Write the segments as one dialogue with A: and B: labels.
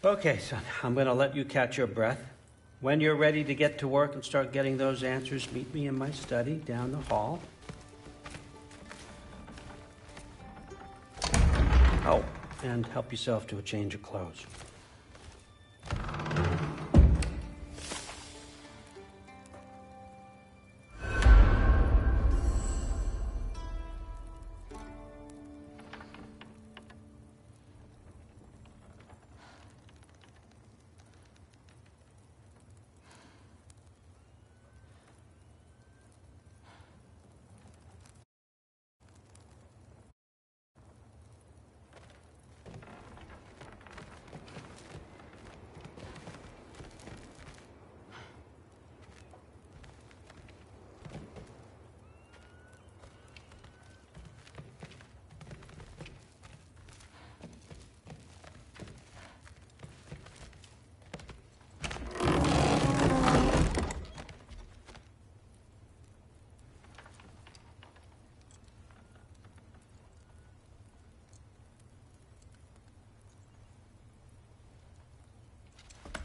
A: Okay, son, I'm gonna let you catch your breath. When you're ready to get to work and start getting those answers, meet me in my study down the hall. Oh, and help yourself to a change of clothes.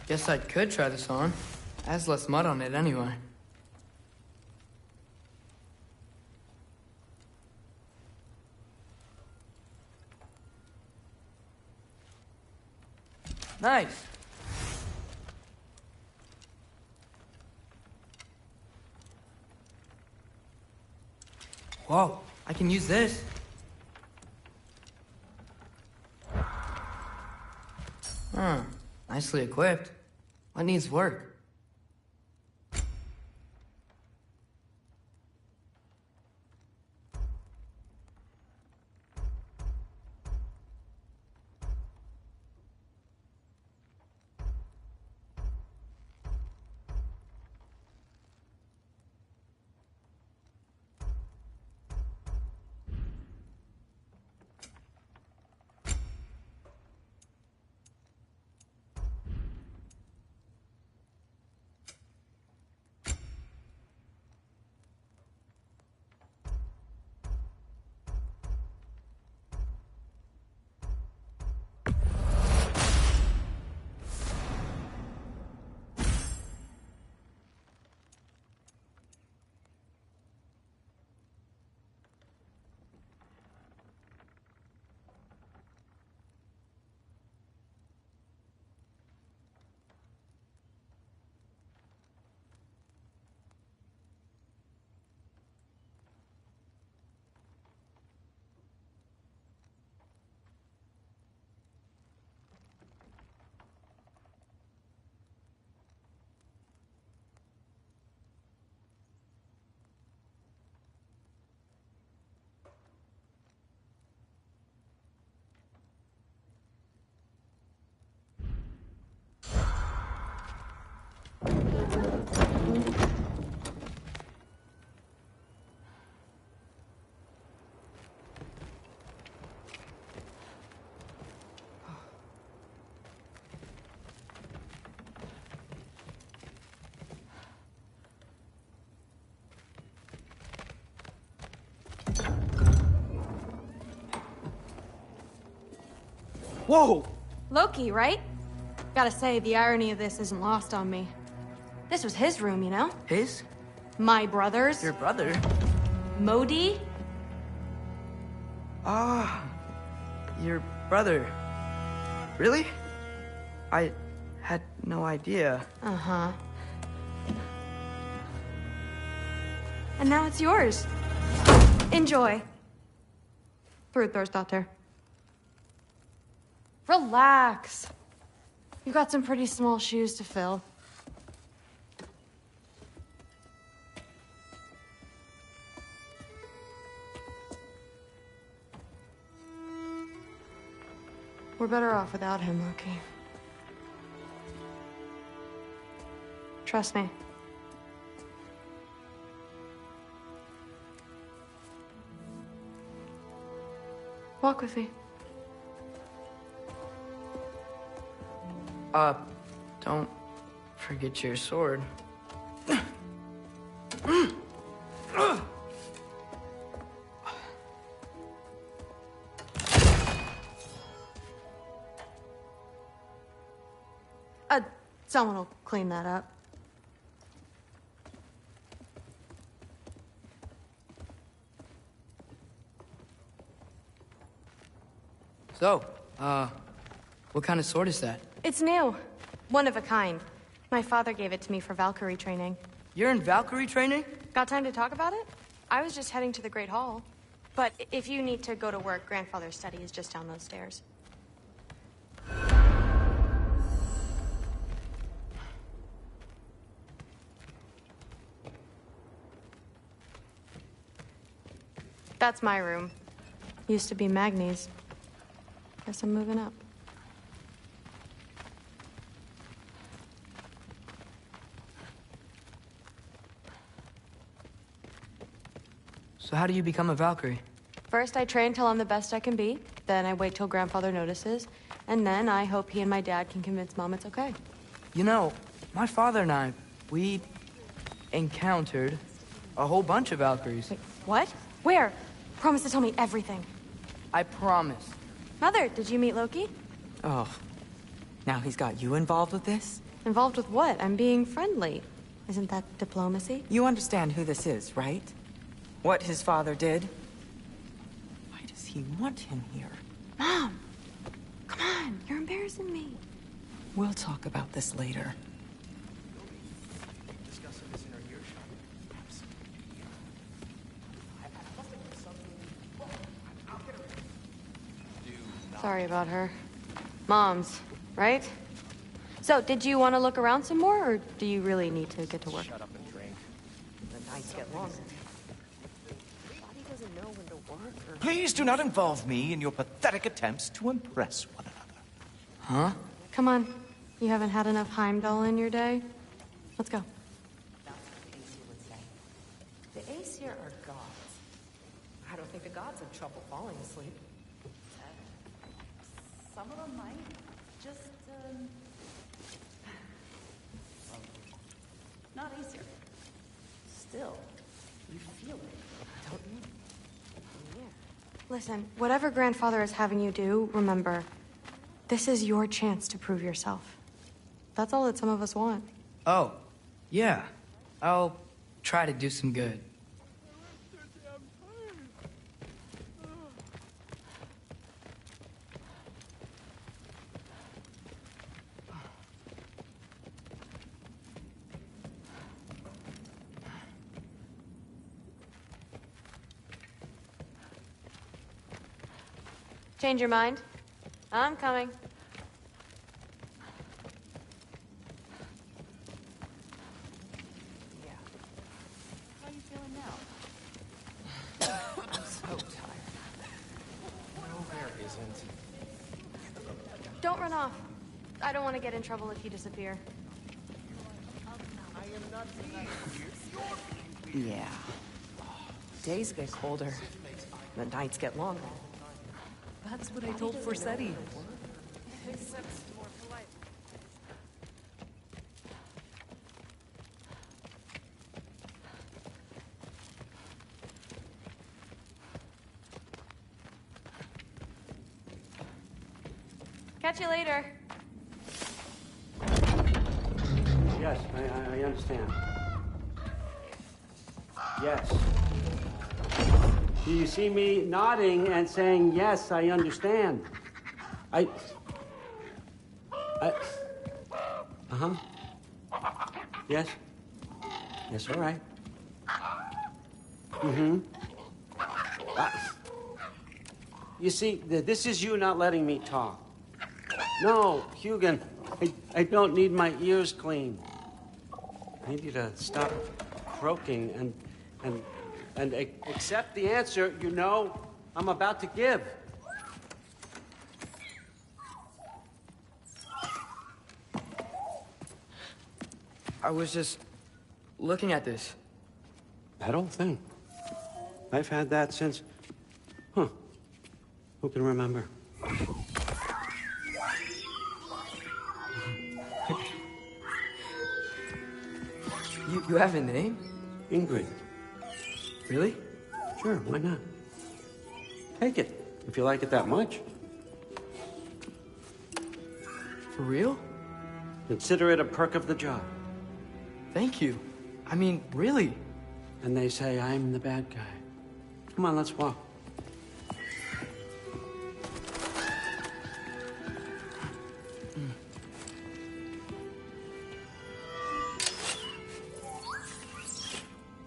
B: Guess I could try this on. It has less mud on it anyway. Nice. Whoa, I can use this. Huh, nicely equipped. What needs work?
C: Whoa!
D: Loki, right? Gotta say, the irony of this isn't lost on me. This was his room, you know?
B: His?
D: My brother's.
B: Your brother?
D: Modi?
B: Ah, your brother. Really? I had no idea.
D: Uh-huh. And now it's yours. Enjoy. Fruit thirst out there. Relax. You've got some pretty small shoes to fill. We're better off without him, Loki. Trust me. Walk with me.
B: Don't forget your sword.
D: Someone will clean that up.
B: So, what kind of sword is that?
D: It's new. One of a kind. My father gave it to me for Valkyrie training.
B: You're in Valkyrie training?
D: Got time to talk about it? I was just heading to the Great Hall. But if you need to go to work, Grandfather's study is just down those stairs. That's my room. Used to be Magni's. Guess I'm moving up.
B: So how do you become a Valkyrie?
D: First, I train till I'm the best I can be. Then I wait till Grandfather notices. And then I hope he and my dad can convince Mom it's okay.
B: You know, my father and I, we encountered a whole bunch of Valkyries.
D: Wait, what? Where? Promise to tell me everything.
B: I promise.
D: Mother, did you meet Loki?
E: Oh, now he's got you involved with this?
D: Involved with what? I'm being friendly. Isn't that diplomacy?
E: You understand who this is, right? What his father did? Why does he want him here?
D: Mom! Come on, you're embarrassing me.
E: We'll talk about this later.
D: Sorry about her. Mom's, right? So, did you want to look around some more, or do you really need to get to work?
E: Shut up and drink. The nights get longer. Body doesn't know when to work or...
F: Please do not involve me in your pathetic attempts to impress one another.
B: Huh?
D: Come on. You haven't had enough Heimdall in your day? Let's go.
E: That's what the Aesir would say. The Aesir are gods. I don't think the gods have trouble falling asleep. Some of them might. Just, not Aesir. Still, you feel it, don't you? Yeah.
D: Listen, whatever Grandfather is having you do, remember, this is your chance to prove yourself. That's all that some of us want.
B: Oh, yeah. I'll try to do some good.
D: Change your mind? I'm coming.
E: Yeah. How are you feeling now? I'm so tired.
F: No, there isn't.
D: Don't run off. I don't want to get in trouble if you disappear.
E: Yeah. Days get colder. The nights get longer. That's what I told Forseti.
D: Catch you later.
A: Yes, I understand. Yes. Do you see me nodding and saying, yes, I understand? Uh-huh. Yes? Yes, all right. Mm-hmm. You see, this is you not letting me talk. No, Hugin, I don't need my ears cleaned. I need you to stop croaking and accept the answer you know I'm about to give.
B: I was just looking at this.
A: That old thing. I've had that since... Huh. Who can remember?
B: You have a name?
A: Ingrid.
B: Really?
A: Sure, why not? Take it, if you like it that much.
B: For real?
A: Consider it a perk of the job.
B: Thank you. I mean, really.
A: And they say I'm the bad guy. Come on, let's walk.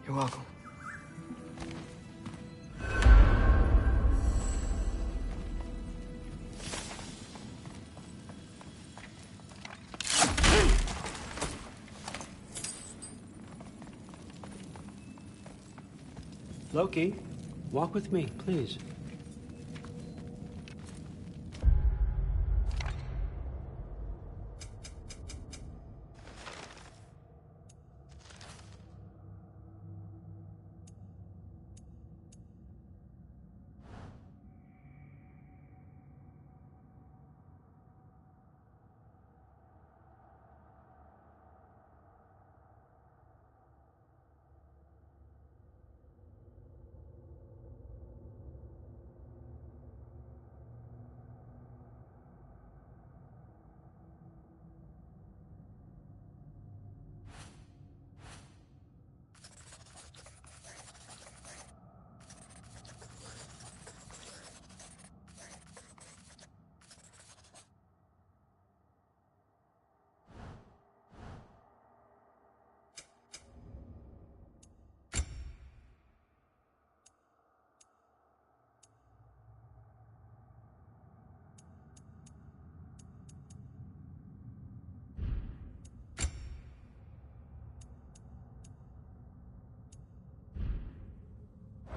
B: You're welcome.
A: Loki, walk with me, please.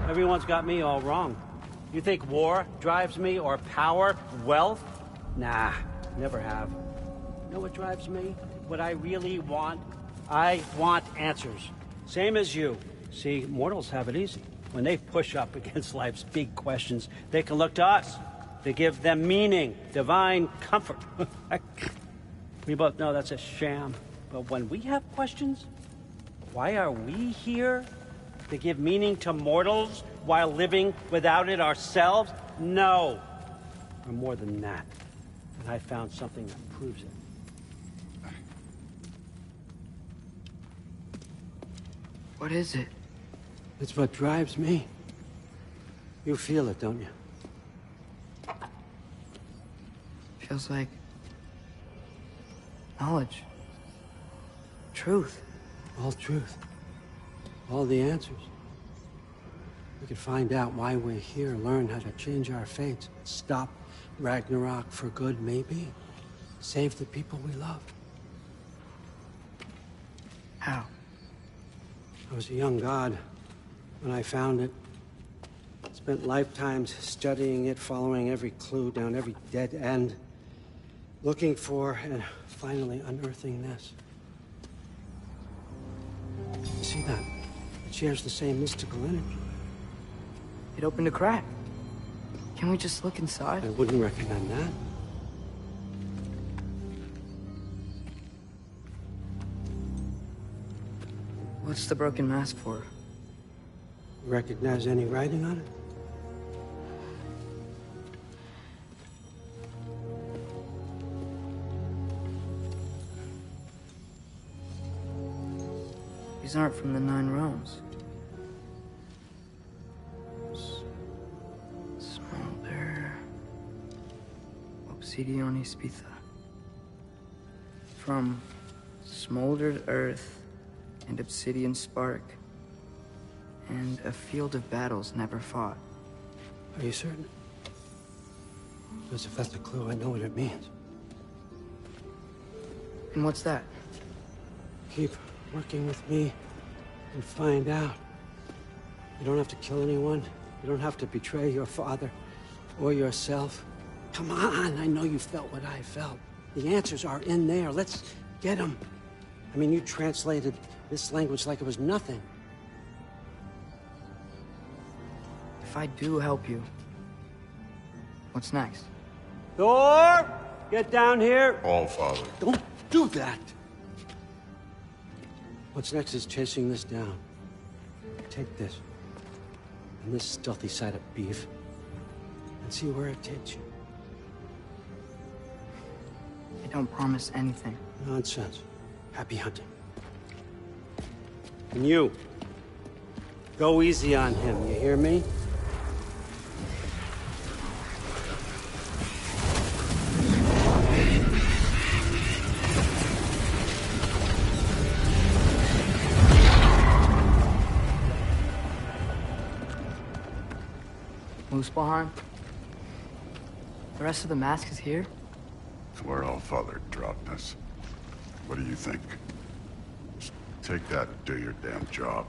A: Everyone's got me all wrong. You think war drives me, or power, wealth? Nah, never have. You know what drives me? What I really want? I want answers. Same as you. See, mortals have it easy. When they push up against life's big questions, they can look to us. They give them meaning, divine comfort. We both know that's a sham. But when we have questions, why are we here? To give meaning to mortals while living without it ourselves? No. We're more than that. And I found something that proves it.
B: What is it?
A: It's what drives me. You feel it, don't you?
B: Feels like knowledge. Truth.
A: All truth. All the answers. We could find out why we're here, learn how to change our fates, stop Ragnarok for good, maybe. Save the people we love.
B: How?
A: I was a young god when I found it. Spent lifetimes studying it, following every clue down every dead end, looking for and finally unearthing this. You see that? It shares the same mystical energy.
B: It opened a crack. Can we just look inside?
A: I wouldn't recommend that.
B: What's the broken mask for?
A: Recognize any writing on it?
B: These aren't from the Nine Realms. Smolder. Obsidion Ispitha. From smoldered earth and obsidian spark. And a field of battles never fought.
A: Are you certain? Because if that's a clue, I know what it means.
B: And what's that?
A: Keep working with me and find out. You don't have to kill anyone. You don't have to betray your father or yourself. Come on, I know you felt what I felt. The answers are in there. Let's get them. I mean, you translated this language like it was nothing.
B: If I do help you, what's next?
A: Thor! Get down here!
G: All, Father.
A: Don't do that! What's next is chasing this down. Take this, and this stealthy side of beef, and see where it takes you.
B: I don't promise anything.
A: Nonsense. Happy hunting. And you, go easy on him, you hear me?
B: Muspelheim? The rest of the mask is here?
G: It's where Allfather dropped us. What do you think? Just take that and do your damn job.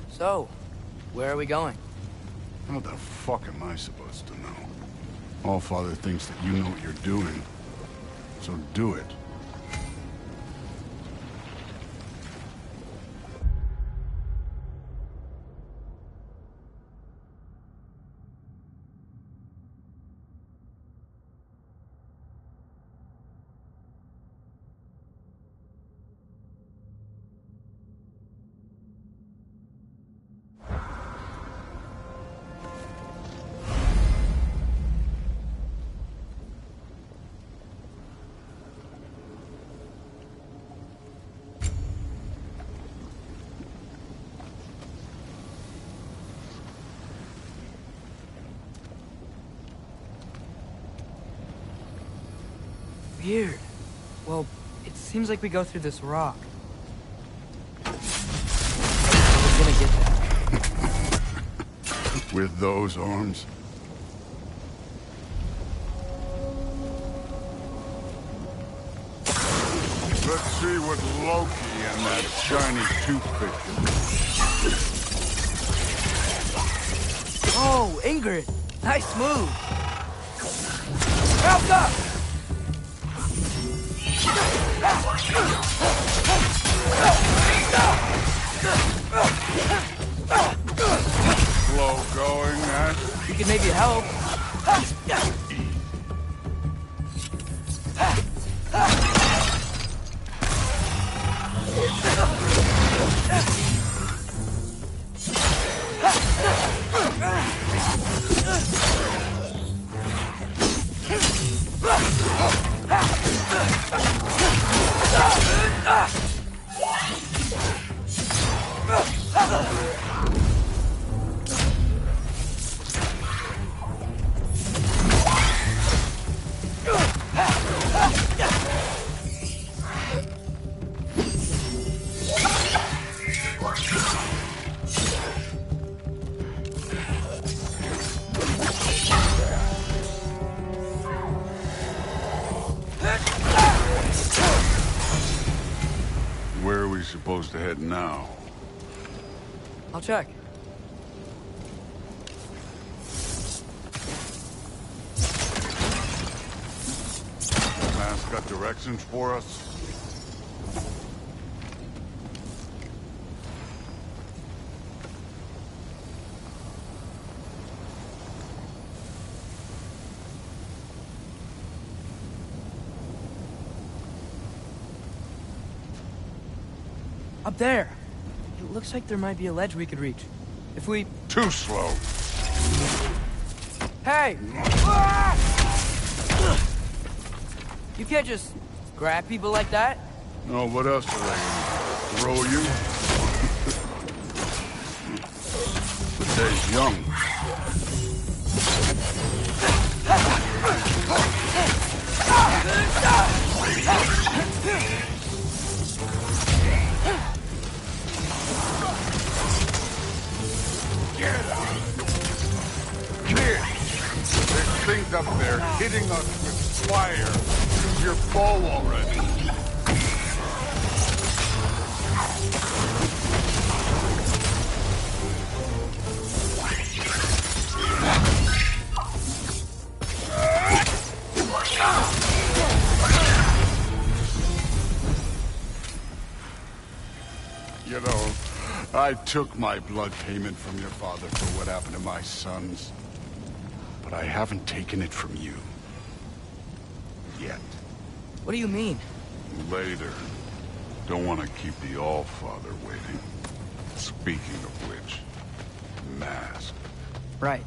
B: So, where are we going?
G: How the fuck am I supposed to know? Allfather thinks that you know what you're doing. So do it.
B: Weird. Well, it seems like we go through this rock. We're gonna get that.
G: With those arms? Let's see what Loki and that shiny toothpick can do.
B: Oh, Ingrid! Nice move! Help up!
G: Slow going, eh?
B: We can maybe help.
G: Where are we supposed to head now?
B: I'll check.
G: Man's got directions for us?
B: Up there. It looks like there might be a ledge we could reach. If we...
G: Too slow.
B: Hey! You can't just grab people like that.
G: No, what else are they gonna throw you? The day's young. Get out! Kid! There's things up there hitting us with fire. Use your bow already. You know, I took my blood payment from your father for what happened to my sons. But I haven't taken it from you. Yet.
B: What do you mean?
G: Later. Don't want to keep the Allfather waiting. Speaking of which, mask.
B: Right.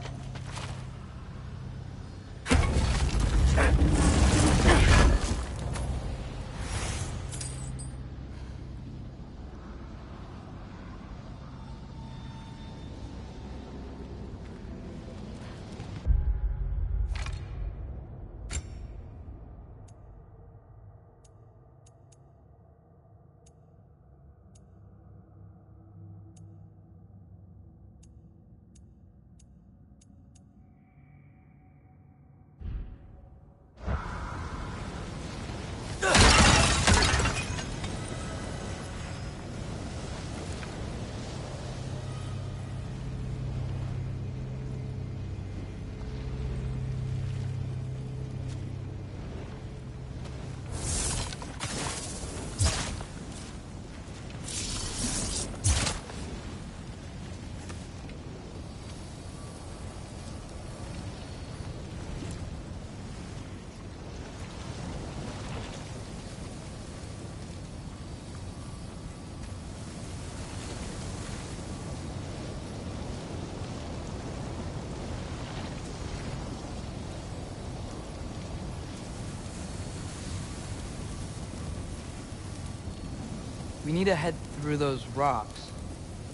B: We need to head through those rocks.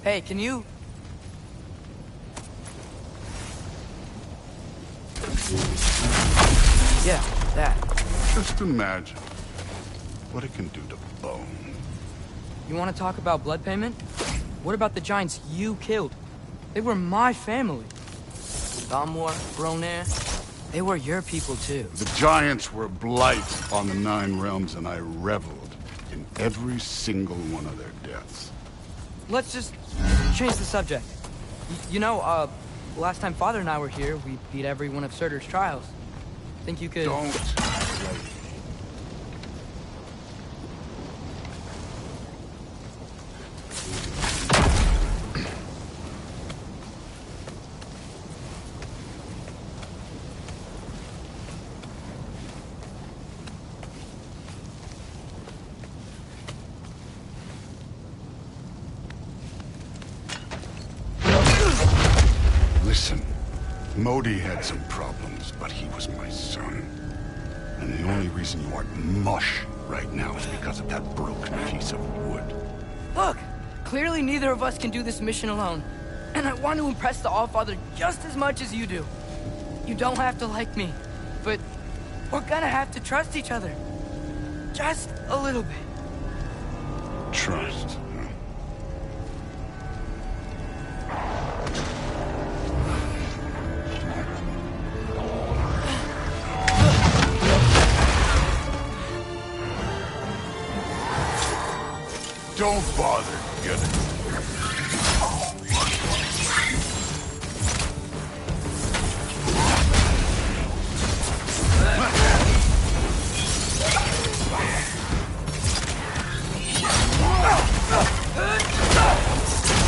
B: Hey, can you... Yeah, that.
G: Just imagine what it can do to bone.
B: You want to talk about blood payment? What about the giants you killed? They were my family. Thamur, Bronir, they were your people too.
G: The giants were a blight on the Nine Realms, and I reveled in every single one of their deaths.
B: Let's just change the subject. Last time Father and I were here, we beat every one of Surtur's trials. Think you could...
G: Don't play. Listen, Modi had some problems, but he was my son. And the only reason you aren't mush right now is because of that broken piece of wood.
B: Look! Clearly neither of us can do this mission alone. And I want to impress the Allfather just as much as you do. You don't have to like me, but we're gonna have to trust each other. Just a little bit.
G: Trust. Huh? Don't bother, get it?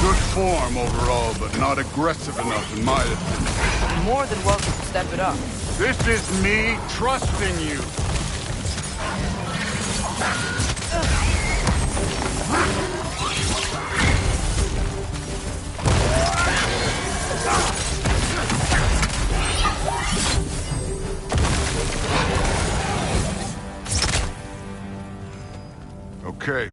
G: Good form overall, but not aggressive enough in my opinion.
B: You're more than welcome to step it up.
G: This is me trusting you. Okay.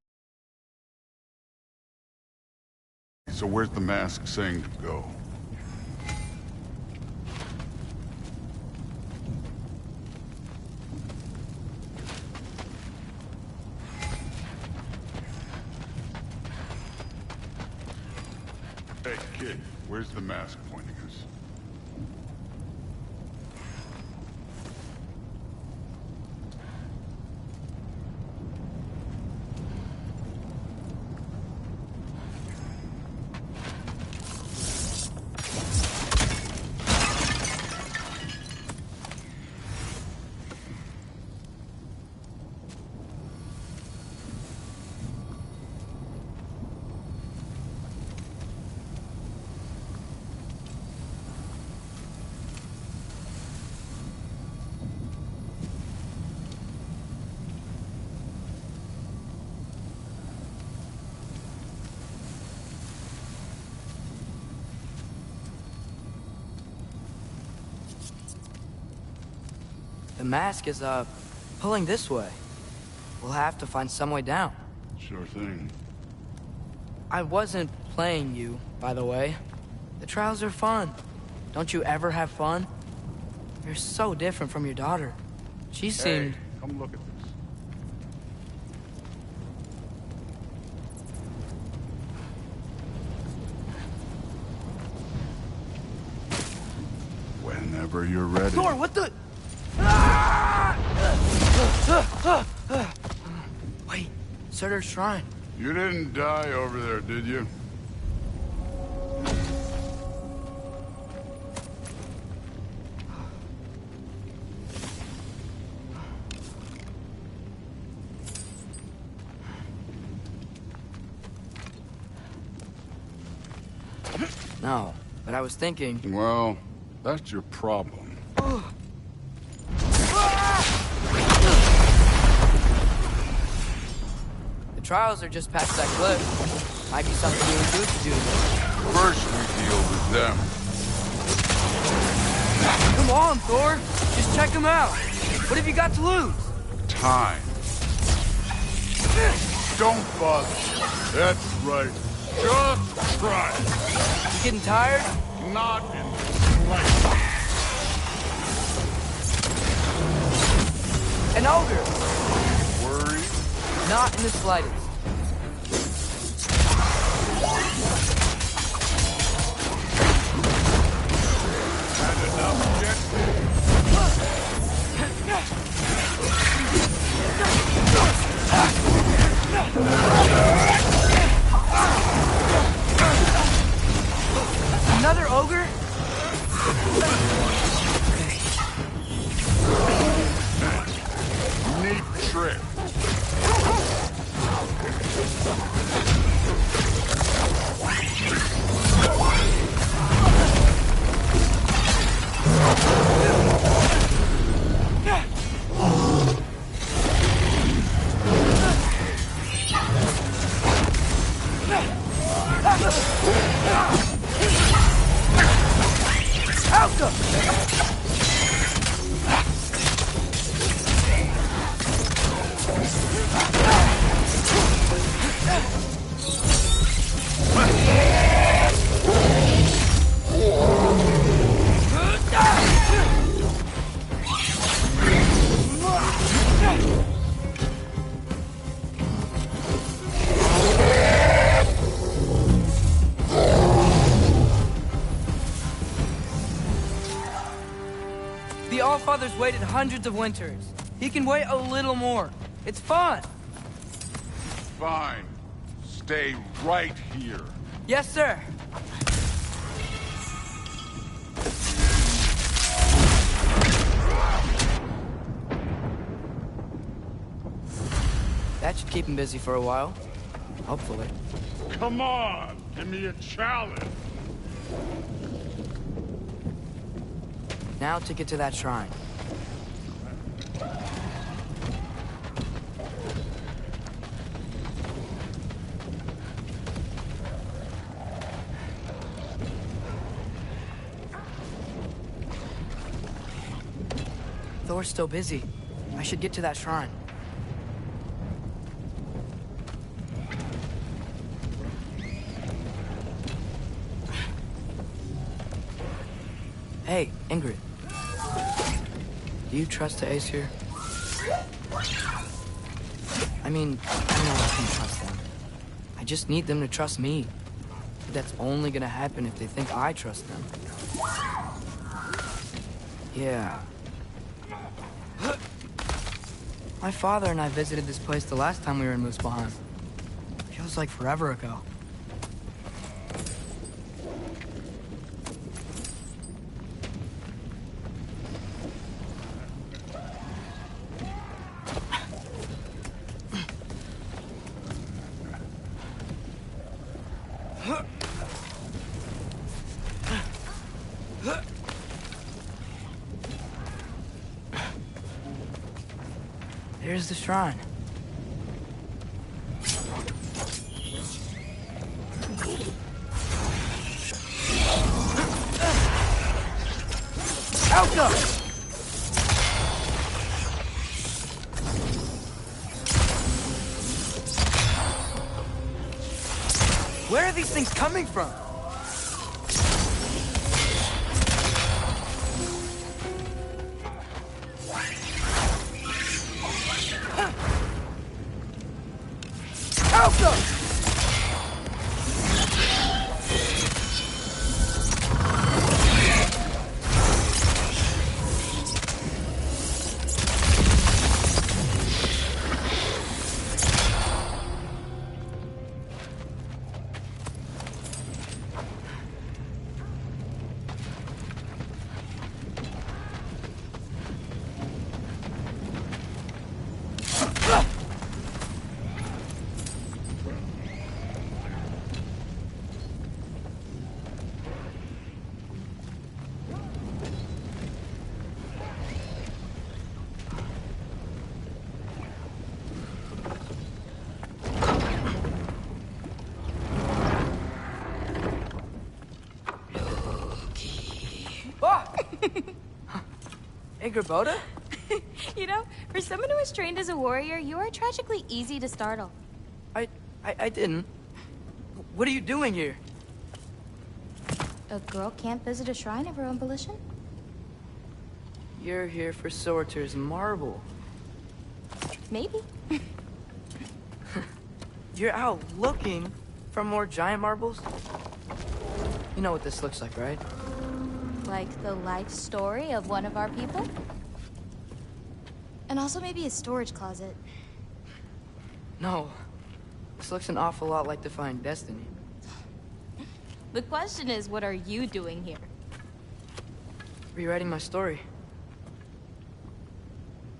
G: So where's the mask saying to go? Hey, kid, where's the mask pointing us?
B: mask is, pulling this way. We'll have to find some way down.
G: Sure thing.
B: I wasn't playing you, by the way. The trials are fun. Don't you ever have fun? You're so different from your daughter. She seemed...
G: Hey, come look at this. Whenever you're ready.
B: Thor, what the... Wait, Surtur's shrine.
G: You didn't die over there, did you?
B: No, but I was thinking...
G: Well, that's your problem.
B: The trials are just past that cliff. Might be something you and Groot could do.
G: First we deal with them.
B: Come on, Thor. Just check them out. What have you got to lose?
G: Time. Don't bother. That's right. Just try.
B: You getting tired?
G: Not in the slightest.
B: An ogre.
G: Worry?
B: Not in the slightest.
G: Had enough yet?
B: Another ogre?
G: Neat trick.
B: The Allfather's waited hundreds of winters. He can wait a little more. It's fun.
G: Fine. Stay right here.
B: Yes, sir. That should keep him busy for a while. Hopefully.
G: Come on! Give me a challenge!
B: Now to get to that shrine. Thor's still busy. I should get to that shrine. Hey, Ingrid. Do you trust the Aesir? I mean, I know I can trust them. I just need them to trust me. But that's only gonna happen if they think I trust them. Yeah. My father and I visited this place the last time we were in Muspelheim. Feels like forever ago. There's the shrine. Alka! Where are these things coming from? Alpha! Hey, Gerboda?
H: You know, for someone who was trained as a warrior, you are tragically easy to startle.
B: I didn't. What are you doing here?
H: A girl can't visit a shrine of her own volition?
B: You're here for Sorter's marble.
H: Maybe.
B: You're out looking for more giant marbles? You know what this looks like, right?
H: Like the life story of one of our people? And also maybe a storage closet.
B: No. This looks an awful lot like Defying Destiny.
H: The question is, what are you doing here?
B: Rewriting my story.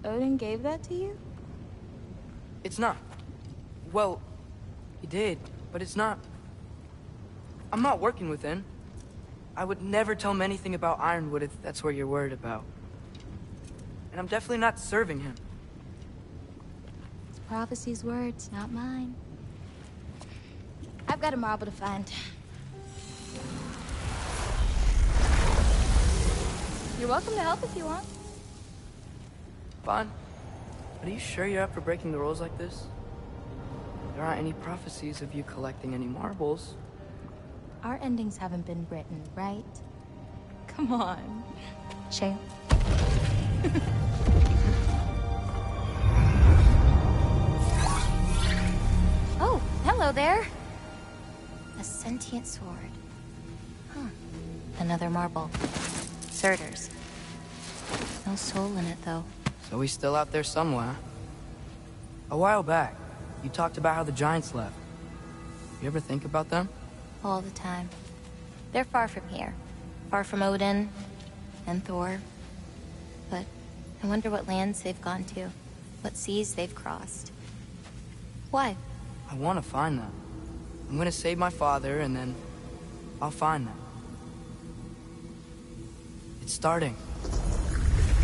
H: Odin gave that to you?
B: It's not. Well, he did, but it's not. I'm not working with him. I would never tell him anything about Ironwood if that's what you're worried about. And I'm definitely not serving him.
H: It's prophecy's words, not mine. I've got a marble to find. You're welcome to help if you want.
B: Fine. But are you sure you're up for breaking the rules like this? There aren't any prophecies of you collecting any marbles.
H: Our endings haven't been written, right? Come on. Shale. Oh, hello there. A sentient sword. Huh. Another marble. Surtur's. No soul in it, though.
B: So he's still out there somewhere. A while back, you talked about how the giants left. You ever think about them?
H: All the time. They're far from here. Far from Odin and Thor. But I wonder what lands they've gone to. What seas they've crossed. Why?
B: I want to find them. I'm gonna save my father, and then I'll find them. It's starting.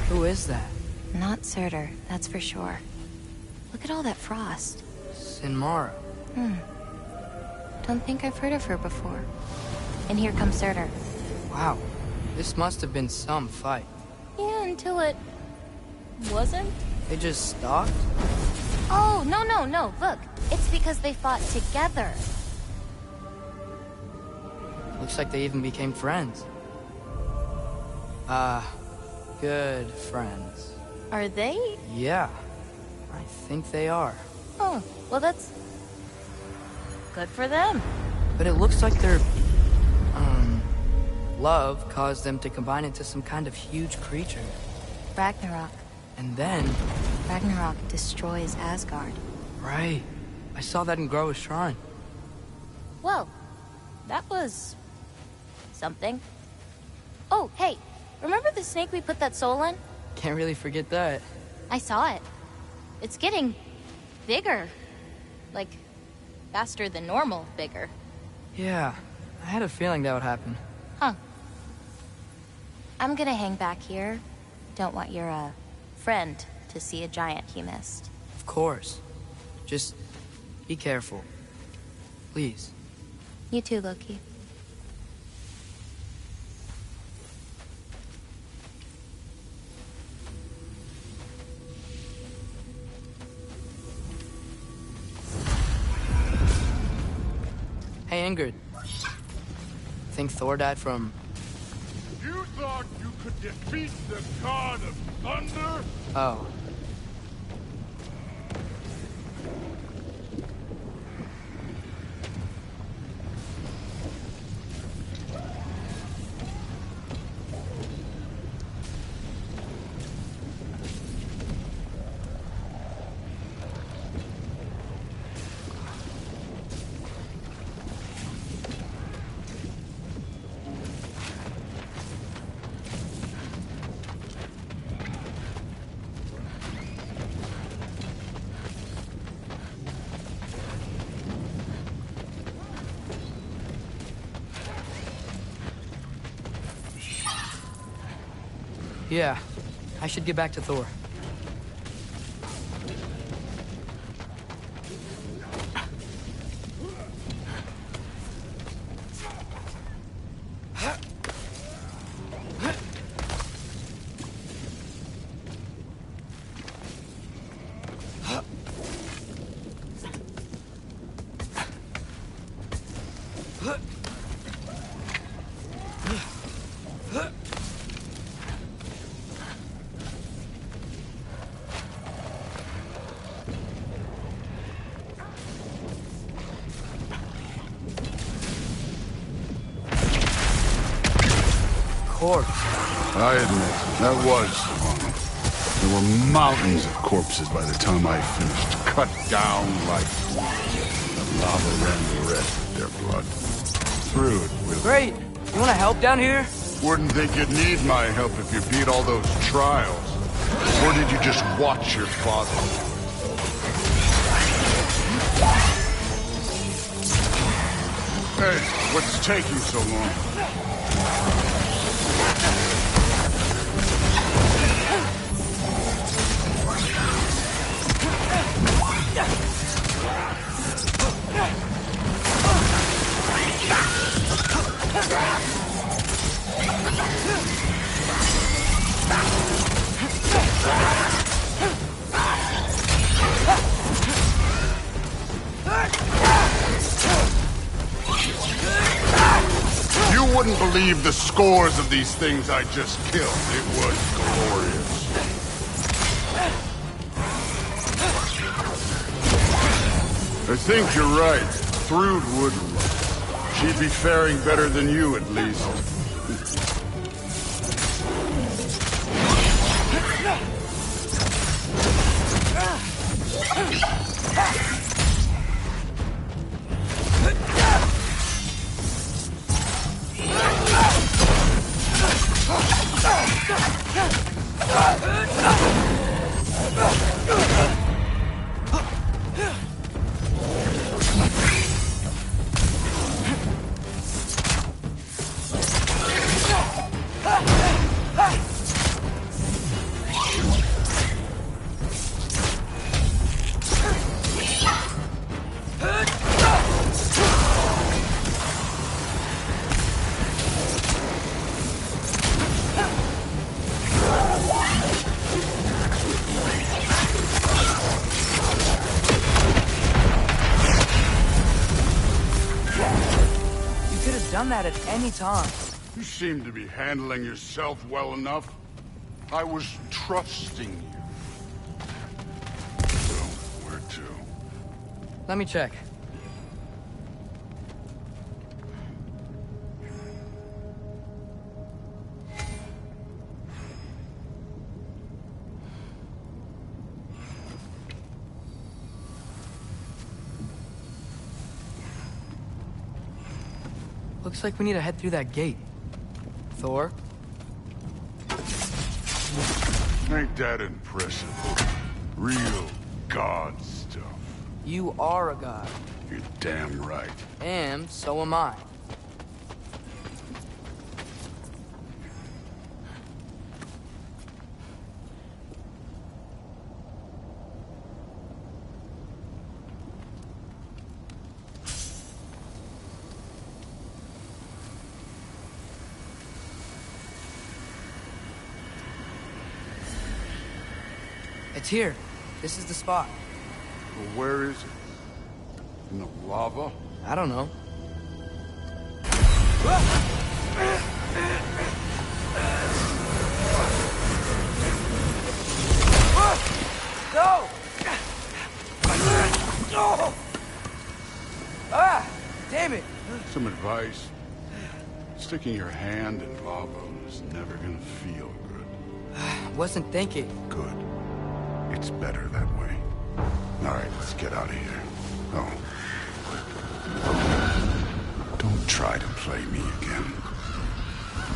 B: Who is that?
H: Not Surtur, that's for sure. Look at all that frost.
B: Sinmara.
H: Don't think I've heard of her before. And here comes Surtur.
B: Wow. This must have been some fight.
H: Yeah, until it... wasn't?
B: They just stalked?
H: Oh, no. Look, it's because they fought together.
B: Looks like they even became friends. Good friends.
H: Are they?
B: Yeah. I think they are.
H: Oh, well that's... good for them.
B: But it looks like their... love caused them to combine into some kind of huge creature.
H: Ragnarok.
B: And then...
H: Ragnarok destroys Asgard.
B: Right. I saw that in Groa's shrine.
H: Well, that was... something. Oh, hey, remember the snake we put that soul in?
B: Can't really forget that.
H: I saw it. It's getting... bigger. Like, faster than normal bigger.
B: Yeah, I had a feeling that would happen.
H: Huh. I'm gonna hang back here. Don't want your, friend to see a giant he missed.
B: Of course. Just be careful. Please.
H: You too, Loki.
B: Hey, angered. Think Thor died from...
G: You thought you could defeat the god of thunder?
B: Oh. Yeah, I should get back to Thor.
G: I admit, that was fun. There were mountains of corpses by the time I finished, cut down like the lava ran the red with their blood. Through it with...
B: Great! You wanna help down here?
G: Wouldn't think you'd need my help if you beat all those trials. Or did you just watch your father? Hey, what's taking so long? You wouldn't believe the scores of these things I just killed. It was glorious. I think you're right. Thrud would... She'd be faring better than you, at least.
B: That at any time.
G: You seem to be handling yourself well enough. I was trusting you. So, where to?
B: Let me check. Looks like we need to head through that gate. Thor?
G: Ain't that impressive? Real god stuff.
B: You are a god.
G: You're damn right.
B: And so am I. It's here. This is the spot.
G: Well, where is it? In the lava?
B: I don't know. No! No! Ah! Damn it!
G: Some advice. Sticking your hand in lava is never gonna feel good.
B: Wasn't thinking.
G: Good. It's better that way. All right, let's get out of here. Oh. Don't try to play me again.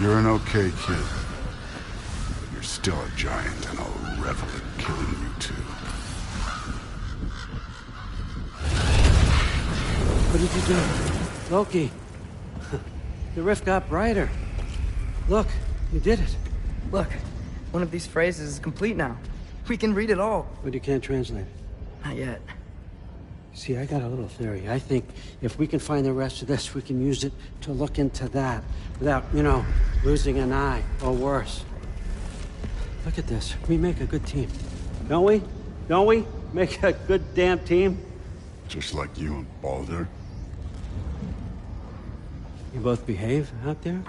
G: You're an okay kid. But you're still a giant, and I'll revel in killing you too.
A: What did you do? Loki. The rift got brighter. Look, you did it.
B: Look, one of these phrases is complete now. We can read it all.
A: But you can't translate it.
B: Not yet.
A: See, I got a little theory. I think if we can find the rest of this, we can use it to look into that without, losing an eye or worse. Look at this. We make a good team. Don't we? Don't we? Make a good damn team?
G: Just like you and Baldur.
A: You both behave out there?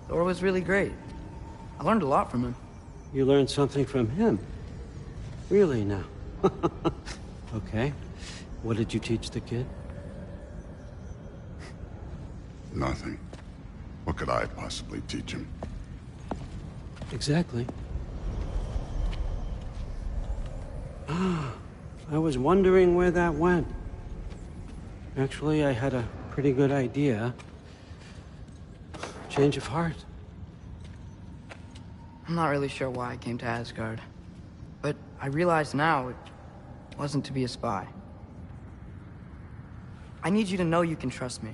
B: Thor was really great. I learned a lot from him.
A: You learned something from him? Really now? Okay. What did you teach the kid?
G: Nothing. What could I possibly teach him?
A: Exactly. I was wondering where that went. Actually, I had a pretty good idea. Change of heart.
B: I'm not really sure why I came to Asgard. But I realize now it wasn't to be a spy. I need you to know you can trust me.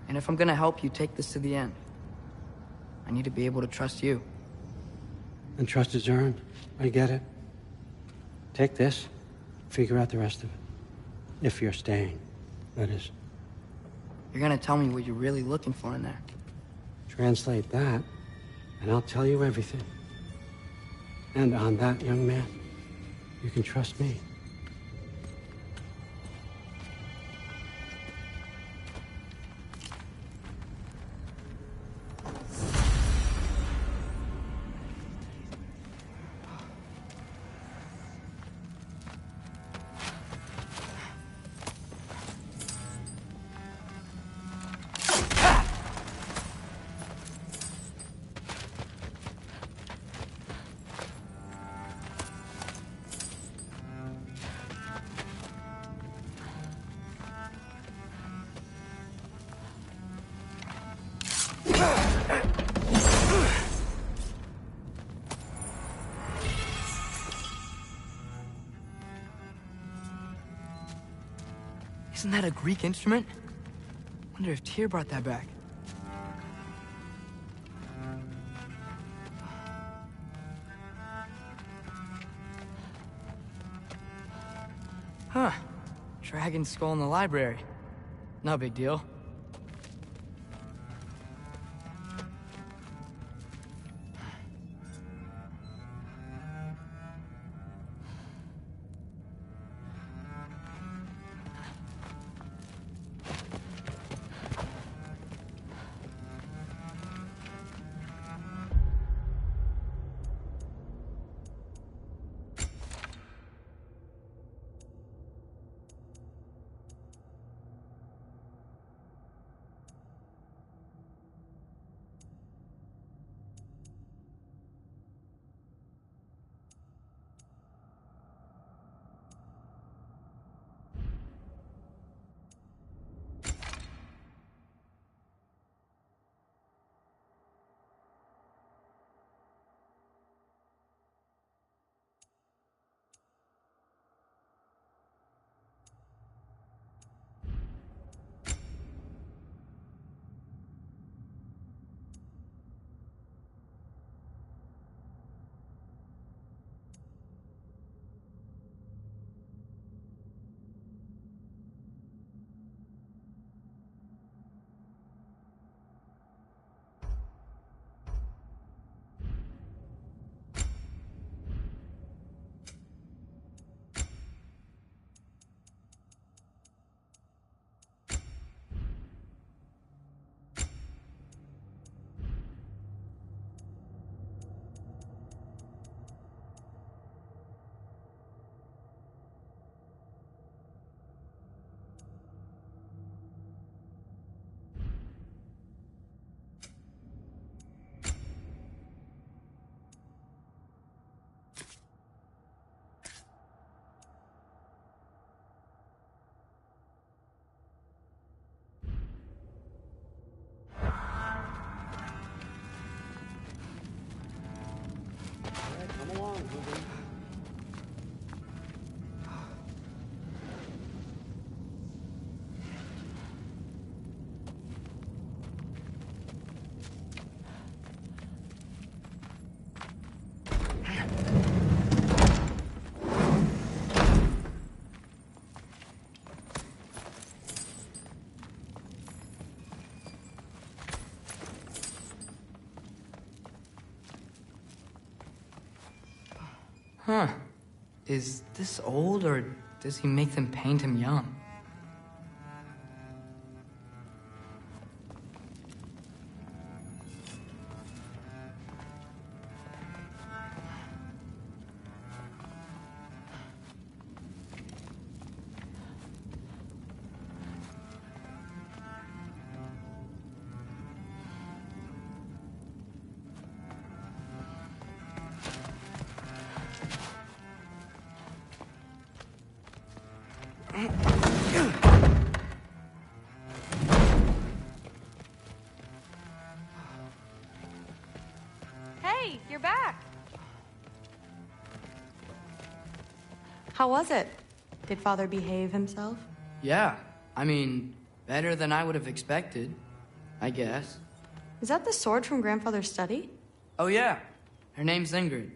B: And if I'm gonna help you take this to the end, I need to be able to trust you.
A: And trust is earned. I get it. Take this. Figure out the rest of it. If you're staying, that is.
B: You're gonna tell me what you're really looking for in there.
A: Translate that, and I'll tell you everything. And on that, young man, you can trust me.
B: Isn't that a Greek instrument? Wonder if Tyr brought that back. Huh. Dragon skull in the library. No big deal. Huh. Is this old, or does he make them paint him young?
D: Hey, you're back. How was it? Did Father behave himself?
B: Yeah. I mean, better than I would have expected, I guess.
D: Is that the sword from Grandfather's study?
B: Oh, yeah. Her name's Ingrid.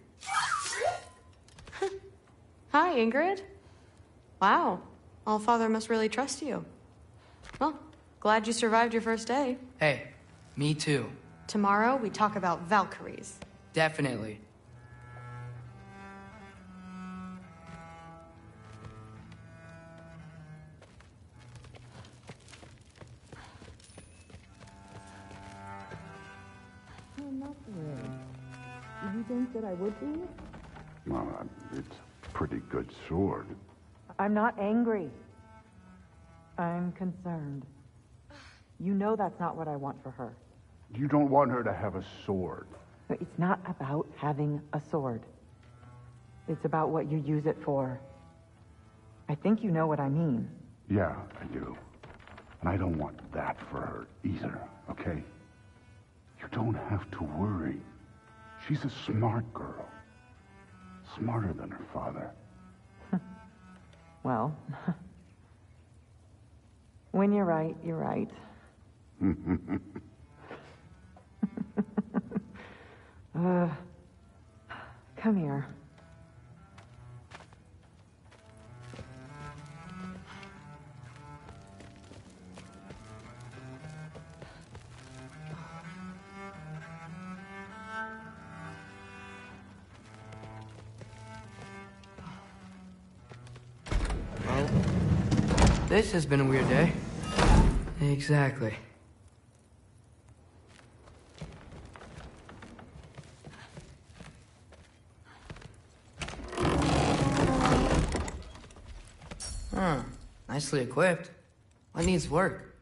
D: Hi, Ingrid. Wow. Allfather must really trust you. Well, glad you survived your first day.
B: Hey, me too.
D: Tomorrow, we talk about Valkyries.
B: Definitely.
G: Well, it's a pretty good sword.
I: I'm not angry. I'm concerned. You know that's not what I want for her.
G: You don't want her to have a sword.
I: But it's not about having a sword. It's about what you use it for. I think you know what I mean.
G: Yeah, I do. And I don't want that for her either, okay? You don't have to worry. She's a smart girl. Smarter than her father.
I: Well, when you're right, you're right. Come here.
B: Well, this has been a weird day. Exactly. Huh. Nicely equipped. What needs work?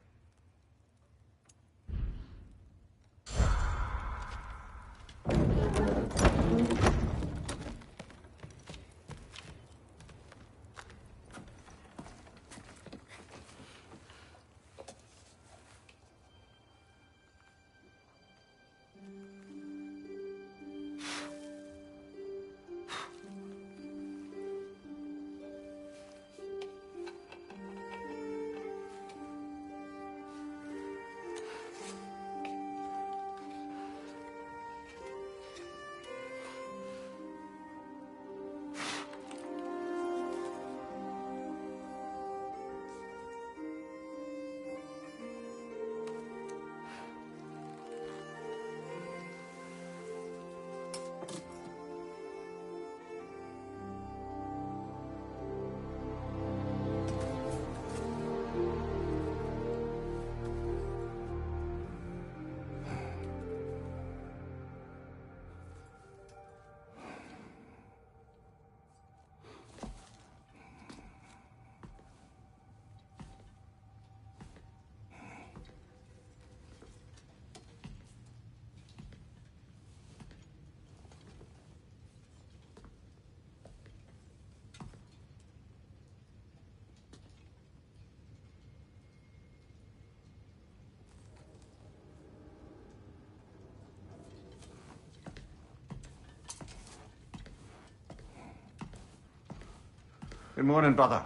J: Good morning, brother.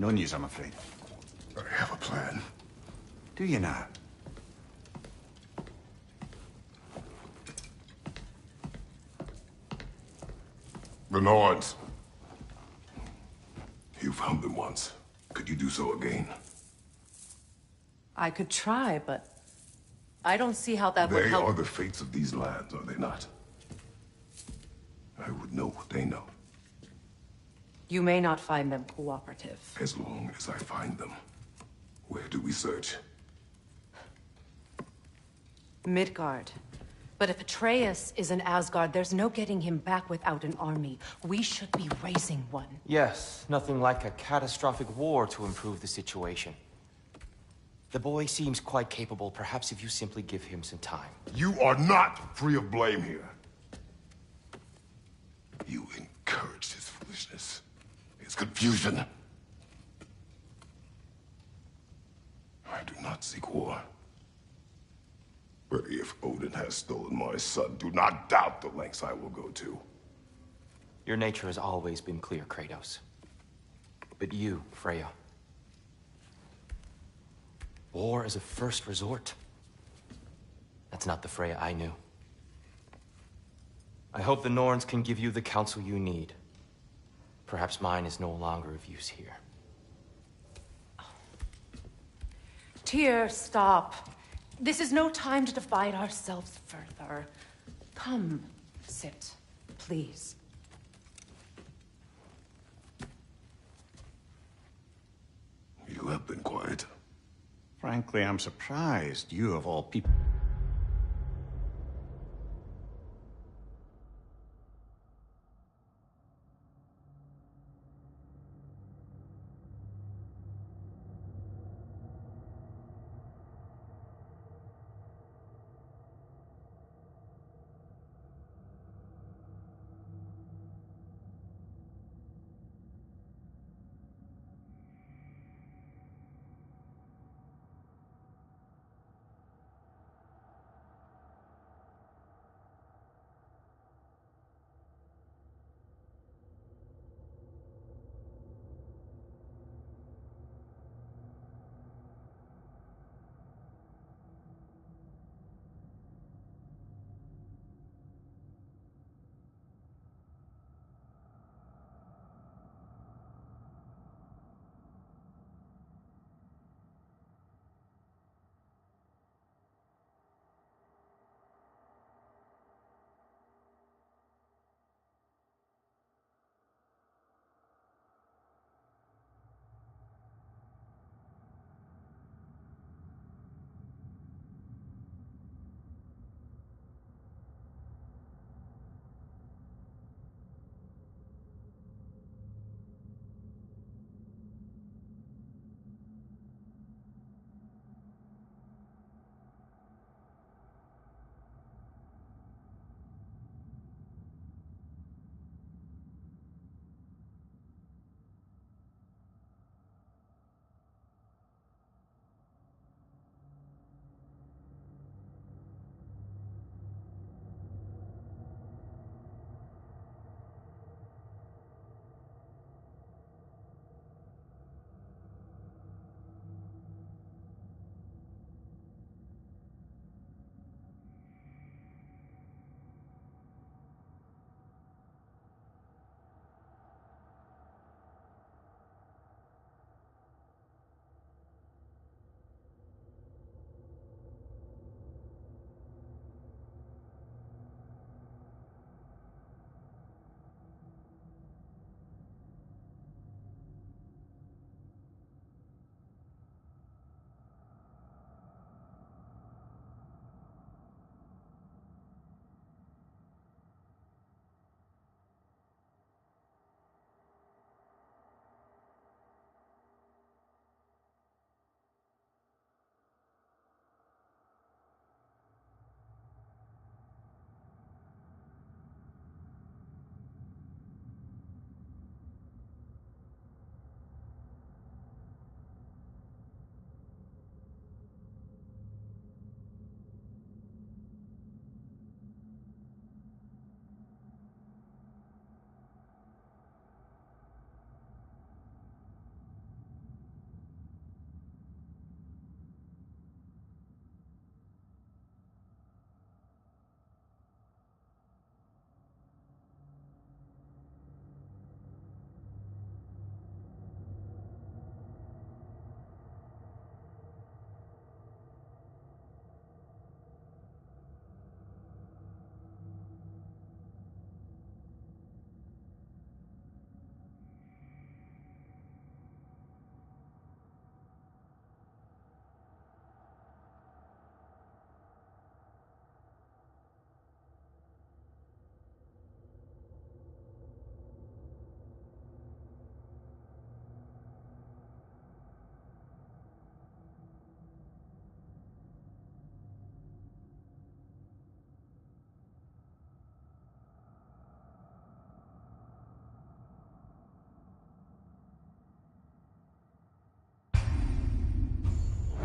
J: No news, I'm afraid.
G: I have a plan.
J: Do you now?
K: The Nords. You found them once. Could you do so again?
E: I could try, but I don't see how that would
K: They
E: help.
K: are the fates of these lands, are they not? I would know what they know.
E: You may not find them cooperative.
K: As long as I find them. Where do we search?
E: Midgard. But if Atreus is in Asgard, there's no getting him back without an army. We should be raising one.
L: Yes, nothing like a catastrophic war to improve the situation. The boy seems quite capable, perhaps if you simply give him some time.
K: You are not free of blame here. You encouraged his foolishness, his confusion. I do not seek war. But if Odin has stolen my son, do not doubt the lengths I will go to.
L: Your nature has always been clear, Kratos. But you, Freya. War is a first resort. That's not the Freya I knew. I hope the Norns can give you the counsel you need. Perhaps mine is no longer of use here.
E: Tyr, stop. This is no time to divide ourselves further. Come, sit, please.
K: You have been quiet.
J: Frankly, I'm surprised you of all people.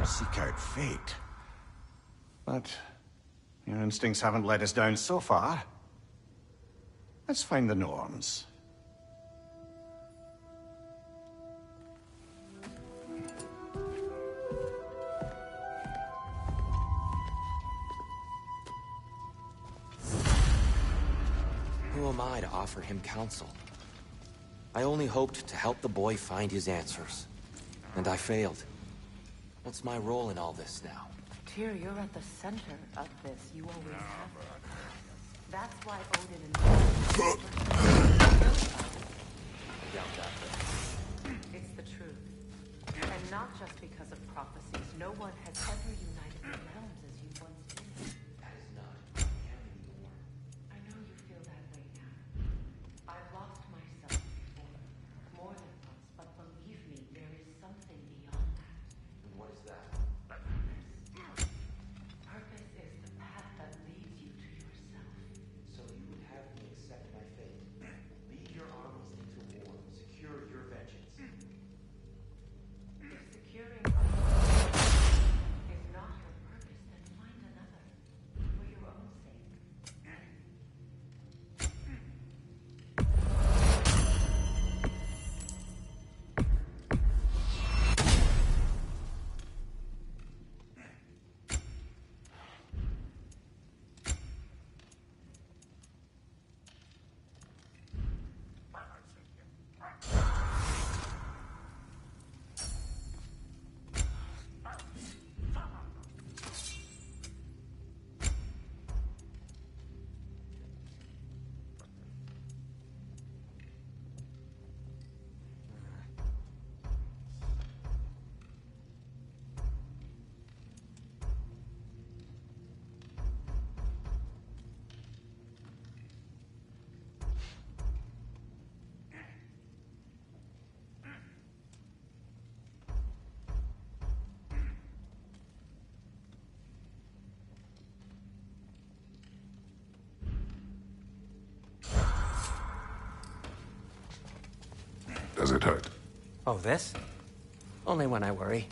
J: seek out fate. But your instincts haven't let us down so far. Let's find the norms.
L: Who am I to offer him counsel? I only hoped to help the boy find his answers. And I failed. What's my role in all this now?
E: Tyr, you're at the center of this. You always have been. That's why Odin and it's the truth. And not just because of prophecies. No one has ever united the realms as you once did.
L: That is not who I am anymore.
E: I know you feel that way now. I've lost myself before. More than once, but believe me, there is something beyond that.
L: And what is that?
E: Purpose is the path that leads you to yourself.
L: So you would have me accept my fate. Lead your armies into war. Secure your vengeance.
E: If securing is not your purpose, then find another. For your own sake.
K: Does it hurt?
A: Oh, this? Only when I worry.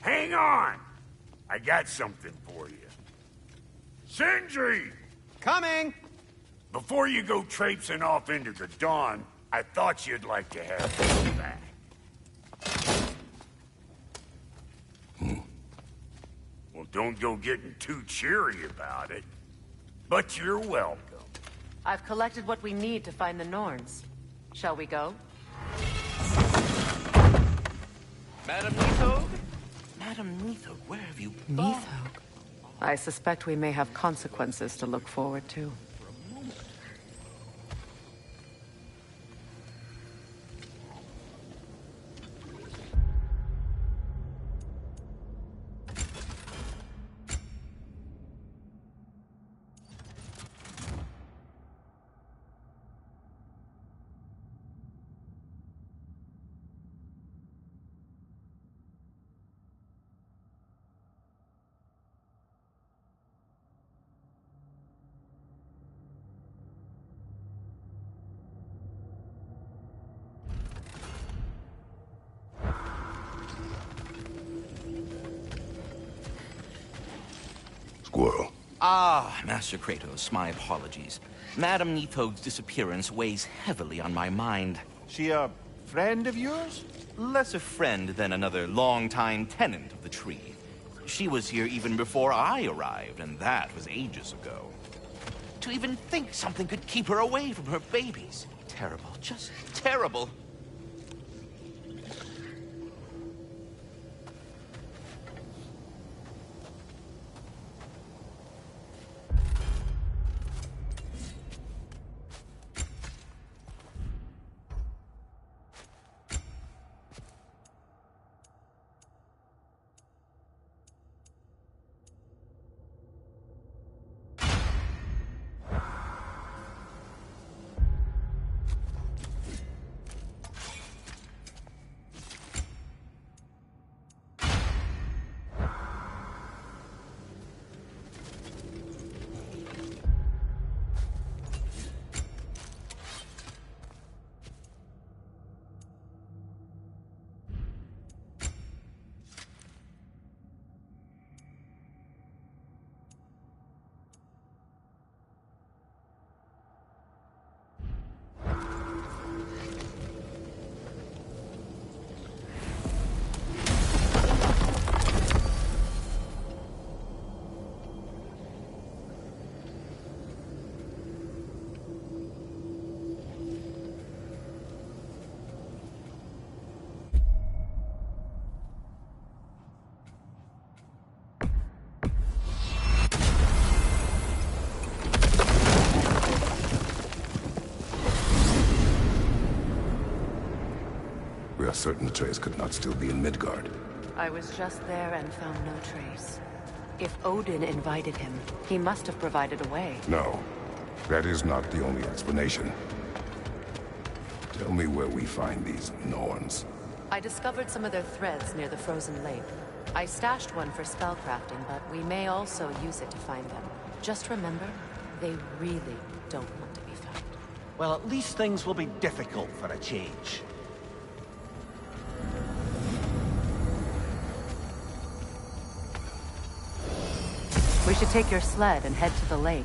M: Hang on! I got something for you. Sindri!
J: Coming!
M: Before you go traipsing off into the dawn, I thought you'd like to have this back. Well, don't go getting too cheery about it. But you're welcome.
E: I've collected what we need to find the Norns. Shall we go?
N: Madam Neathog? Madam Neathog, where have you gone?
E: Neathog? I suspect we may have consequences to look forward to.
K: Squirrel.
N: Ah, Master Kratos, my apologies. Madam Neathog's disappearance weighs heavily on my mind.
F: She a friend of yours?
N: Less a friend than another longtime tenant of the tree. She was here even before I arrived, and that was ages ago. To even think something could keep her away from her babies. Terrible, just terrible.
K: We are certain the trace could not still be in Midgard.
E: I was just there and found no trace. If Odin invited him, he must have provided a way.
K: No, that is not the only explanation. Tell me where we find these Norns.
E: I discovered some of their threads near the frozen lake. I stashed one for spellcrafting, but we may also use it to find them. Just remember, they really don't want to be found.
F: Well, at least things will be difficult for a change.
E: We should take your sled and head to the lake.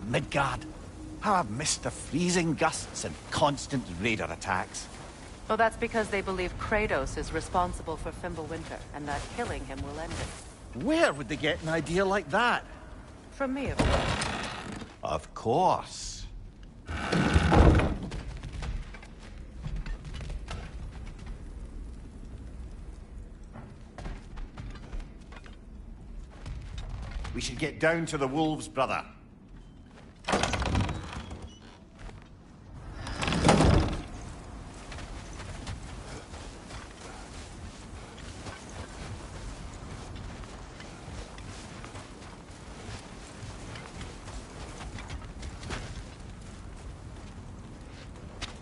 F: Midgard. How I've missed the freezing gusts and constant raider attacks.
E: Well, that's because they believe Kratos is responsible for Fimbulwinter, and that killing him will end it.
F: Where would they get an idea like that?
E: From me, of course.
F: Of course. We should get down to the wolves, brother.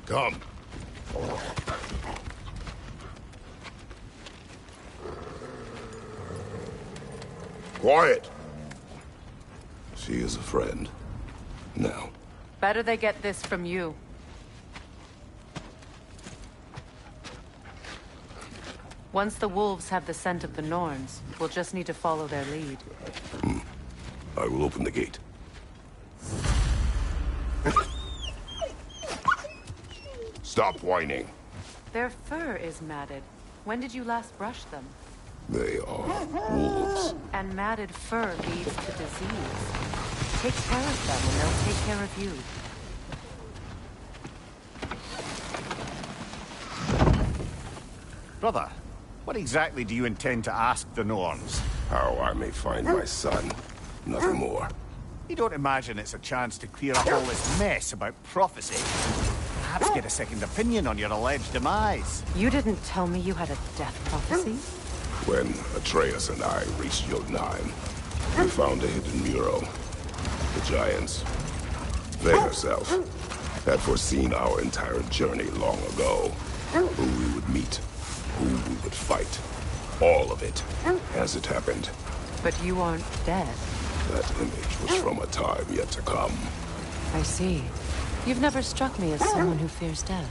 K: Come. Quiet. She is a friend. Now.
E: Better they get this from you. Once the wolves have the scent of the Norns, we'll just need to follow their lead.
K: I will open the gate. Stop whining.
E: Their fur is matted. When did you last brush them?
K: They are wolves.
E: And matted fur leads to disease. Take care of them and they'll take care of you.
J: Brother, what exactly do you intend to ask the Norns?
K: How I may find my son. Nothing more.
J: You don't imagine it's a chance to clear up all this mess about prophecy? Perhaps get a second opinion on your alleged demise.
E: You didn't tell me you had a death prophecy?
K: When Atreus and I reached Jotunheim, we found a hidden mural. The Giants, they herself, had foreseen our entire journey long ago. Who we would meet, who we would fight. All of it, as it happened.
E: But you aren't dead.
K: That image was from a time yet to come.
E: I see. You've never struck me as someone who fears death.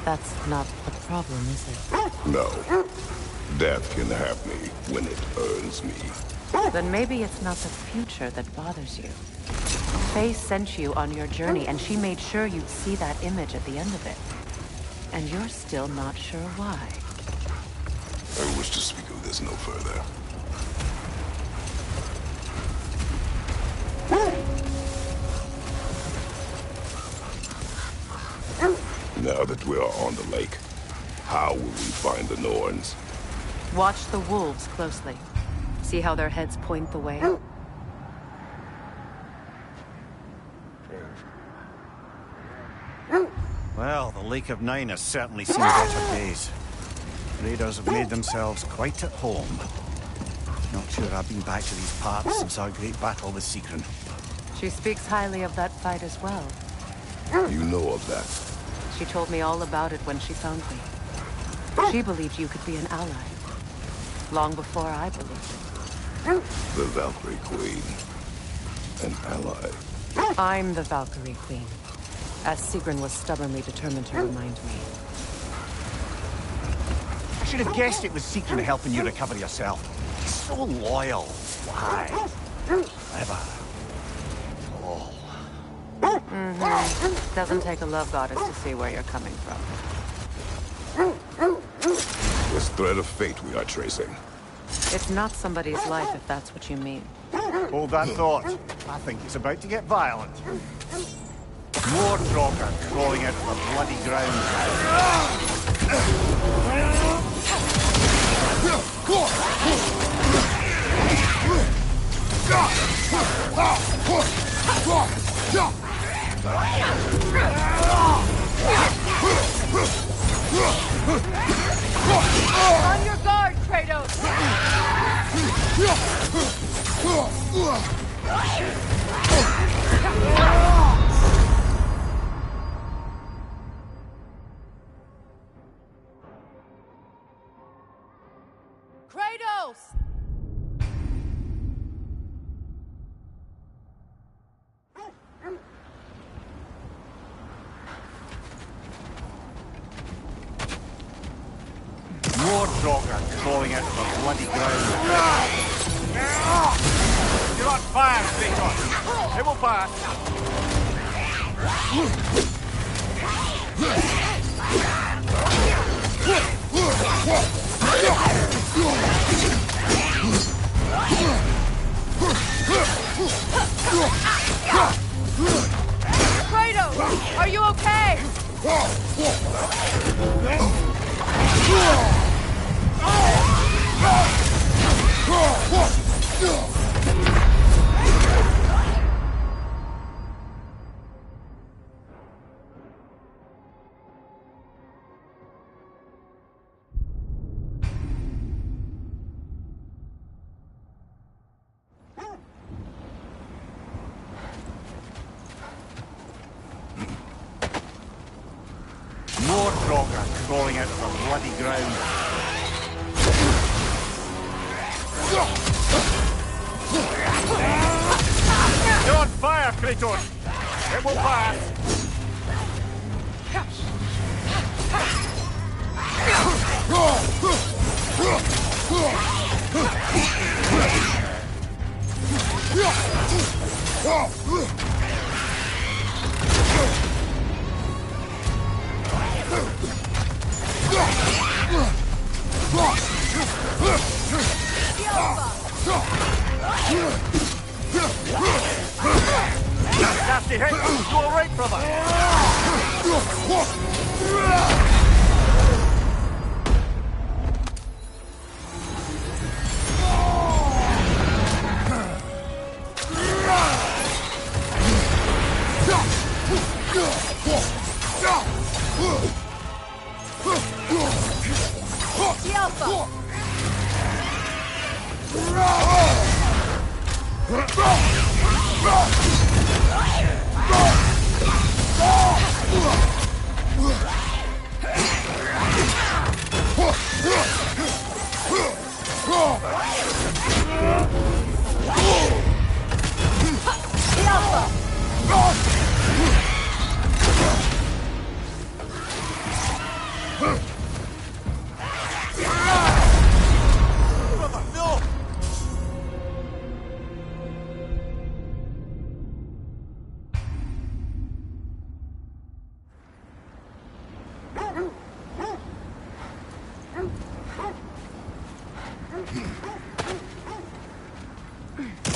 E: That's not the problem, is it?
K: No. Death can have me when it earns me.
E: Then maybe it's not the future that bothers you. Faye sent you on your journey, and she made sure you'd see that image at the end of it. And you're still not sure why.
K: I wish to speak of this no further. Now that we are on the lake, how will we find the Norns?
E: Watch the wolves closely. See how their heads point the way?
J: Well, the Lake of Nine has certainly seen better days. Raiders have made themselves quite at home. Not sure I've been back to these parts since our great battle with Sigrun.
E: She speaks highly of that fight as well.
K: You know of that?
E: She told me all about it when she found me. She believed you could be an ally. Long before I believed it.
K: The Valkyrie Queen. An ally.
E: I'm the Valkyrie Queen. As Sigrun was stubbornly determined to remind me.
J: I should have guessed it was Sigrun helping you recover yourself. So loyal, sly, clever. Tall.
E: Doesn't take a love goddess to see where you're coming from.
K: This thread of fate we are tracing.
E: It's not somebody's life, if that's what you mean.
J: Hold that thought. I think it's about to get violent. More Draugr crawling out of the bloody ground.
B: On your guard, Kratos! Kratos!
J: More Draugr crawling out of the bloody ground. You're on fire, Kratos. It will pass.
B: Kratos! Are you okay?
J: More Draugr crawling out of the bloody ground. You're on fire, Kratos! It will pass! Nasty hit! You alright, brother?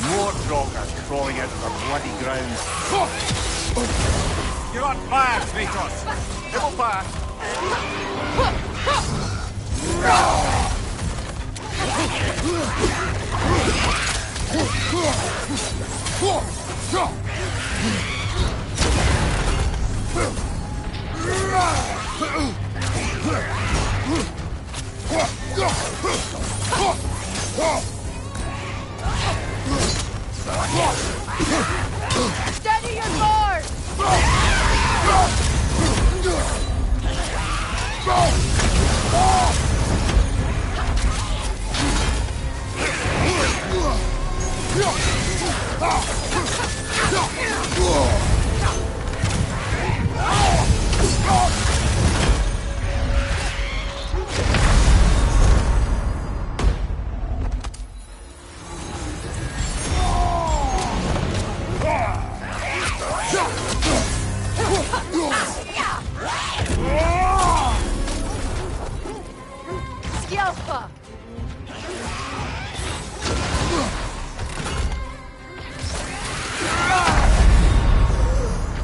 J: More Drogas crawling out of the bloody ground. You're on fire, Kratos! It will pass!
B: Steady your guard! Skjelfa!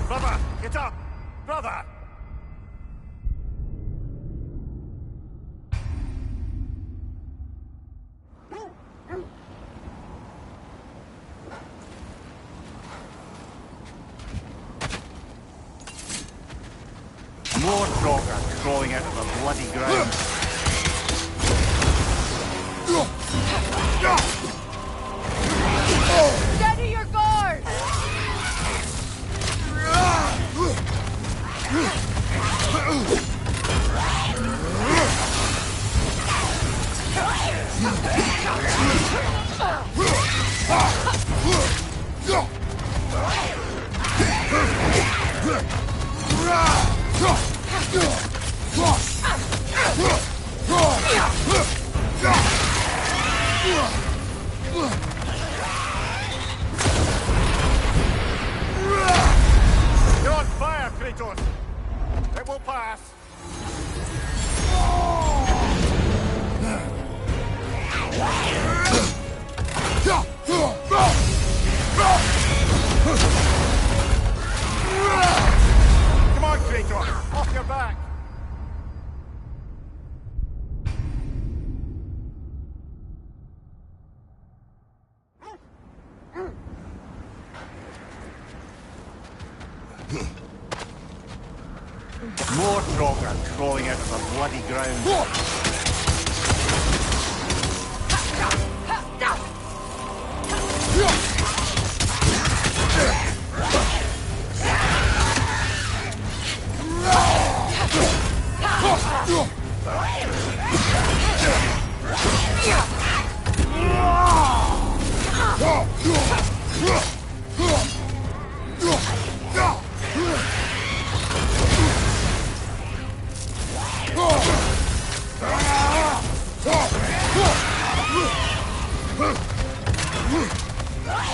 J: Brother, get up! Brother! More Drogas crawling out of the bloody ground.
B: Steady your guard!
J: You're on fire, Kratos! It will pass! Come on, Kratos! Off your back! More Drogas crawling out of the bloody ground.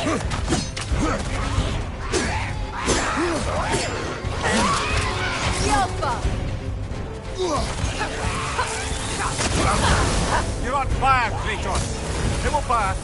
J: You're on fire, Kratos! It will pass!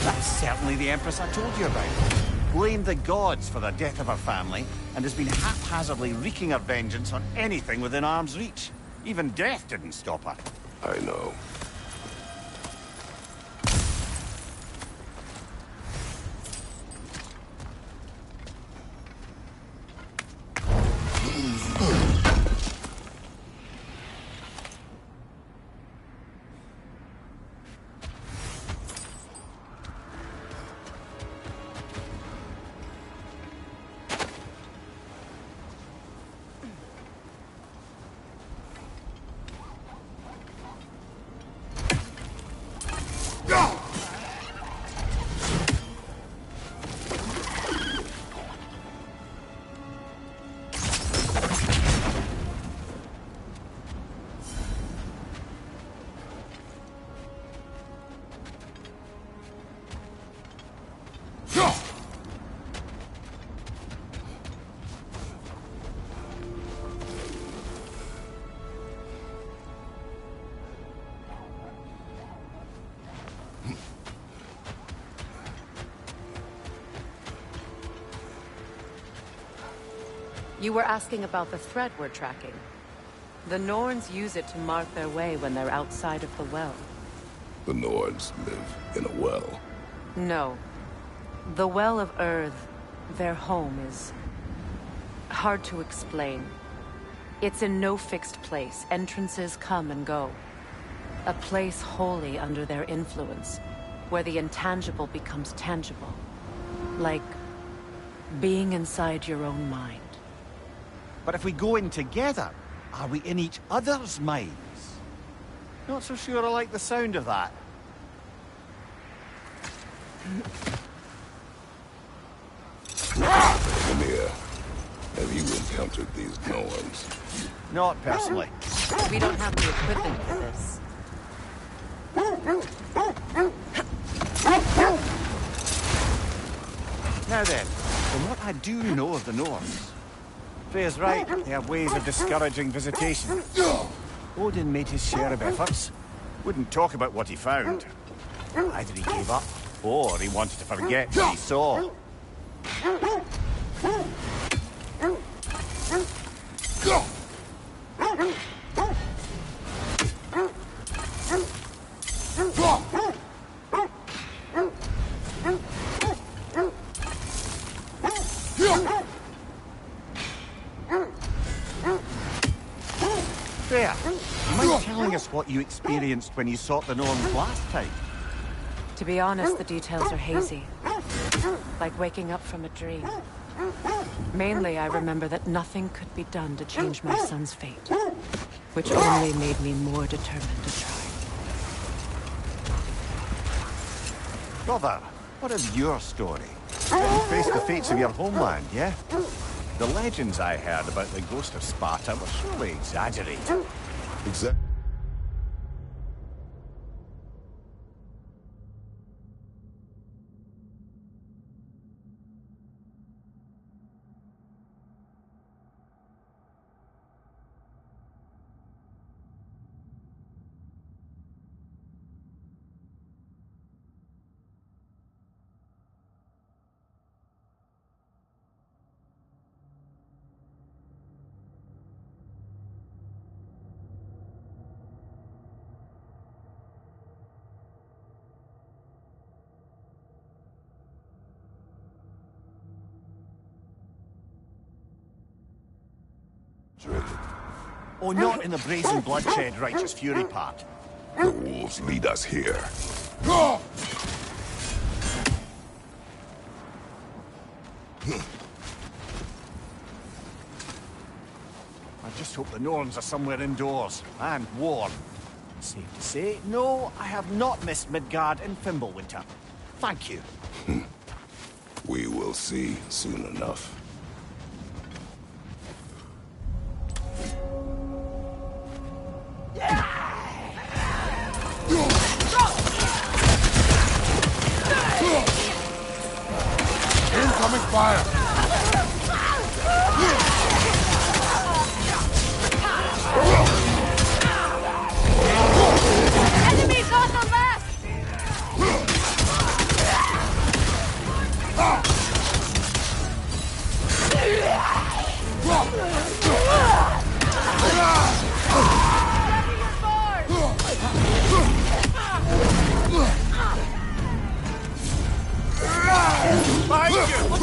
F: That's certainly the Empress I told you about. Blamed the gods for the death of her family, and has been haphazardly wreaking her vengeance on anything within arm's reach. Even death didn't stop her.
K: I know.
E: You were asking about the thread we're tracking. The Norns use it to mark their way when they're outside of the well.
K: The Nords live in a well.
E: No. The Well of Earth, their home, is hard to explain. It's in no fixed place. Entrances come and go. A place wholly under their influence, where the intangible becomes tangible. Like being inside your own mind.
F: But if we go in together, are we in each other's minds? Not so sure I like the sound of that.
K: Mimir, have you encountered these Norns?
J: Not personally.
E: We don't have the equipment for this.
J: Now then, from what I do know of the Norse, Freya's right, they have ways of discouraging visitation. Odin made his share of efforts. Wouldn't talk about what he found. Either he gave up, or he wanted to forget what he saw. Freya, do you mind telling us what you experienced when you sought the Norns last time?
E: To be honest, the details are hazy. Like waking up from a dream. Mainly, I remember that nothing could be done to change my son's fate. Which only made me more determined to try.
J: Brother, what of your story? You faced the fates of your homeland, yeah? The legends I heard about the ghost of Sparta were surely exaggerated. Oh, not in the brazen bloodshed righteous fury part.
K: The wolves lead us here.
J: I just hope the Norns are somewhere indoors, and warm. Safe to say, no, I have not missed Midgard in Fimbulwinter. Thank you.
K: We will see soon enough.
G: Incoming fire!
O: Enemies on the left!
J: Behind you! Look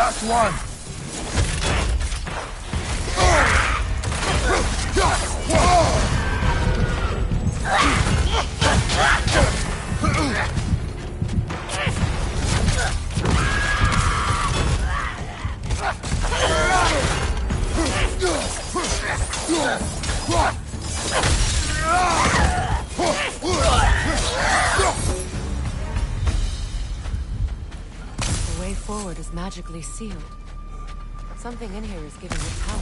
G: Last one!
E: way forward is magically sealed. Something in here is giving it power.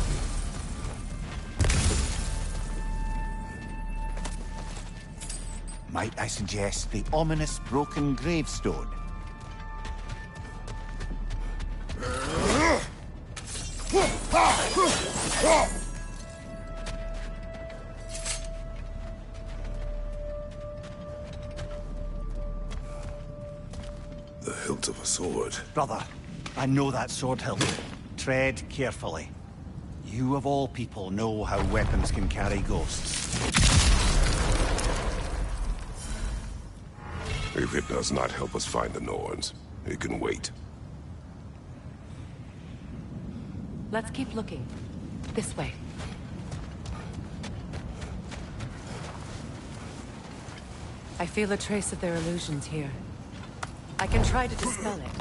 J: Might I suggest the ominous broken gravestone?
K: The hilt of a sword.
J: Brother, I know that sword hilt. Tread carefully. You of all people know how weapons can carry ghosts.
K: If it does not help us find the Norns, it can wait.
E: Let's keep looking. This way. I feel a trace of their illusions here. I can try to dispel it.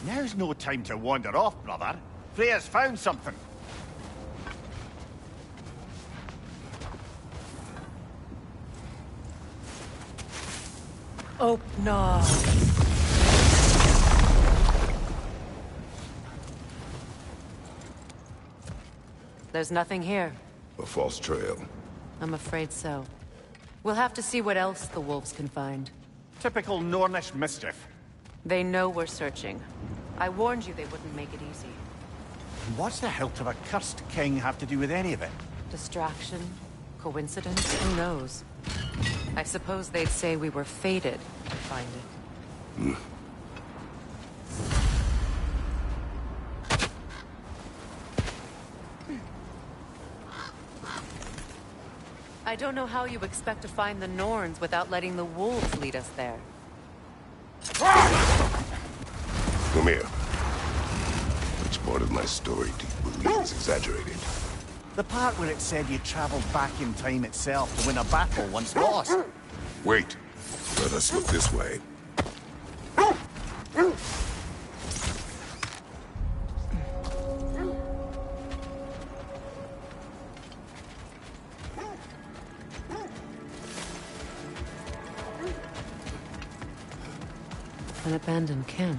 J: Now's no time to wander off, brother. Freya's found something.
E: Oh, no. There's nothing here.
K: A false trail.
E: I'm afraid so. We'll have to see what else the wolves can find.
J: Typical Nornish mischief.
E: They know we're searching. I warned you they wouldn't make it easy.
J: What's the hilt of a cursed king have to do with any of it?
E: Distraction? Coincidence? Who knows? I suppose they'd say we were fated to find it. I don't know how you expect to find the Norns without letting the wolves lead us there.
K: Come here. Which part of my story do you believe is exaggerated?
J: The part where it said you traveled back in time itself to win a battle once lost.
K: Wait. Let us look this way.
E: An abandoned camp.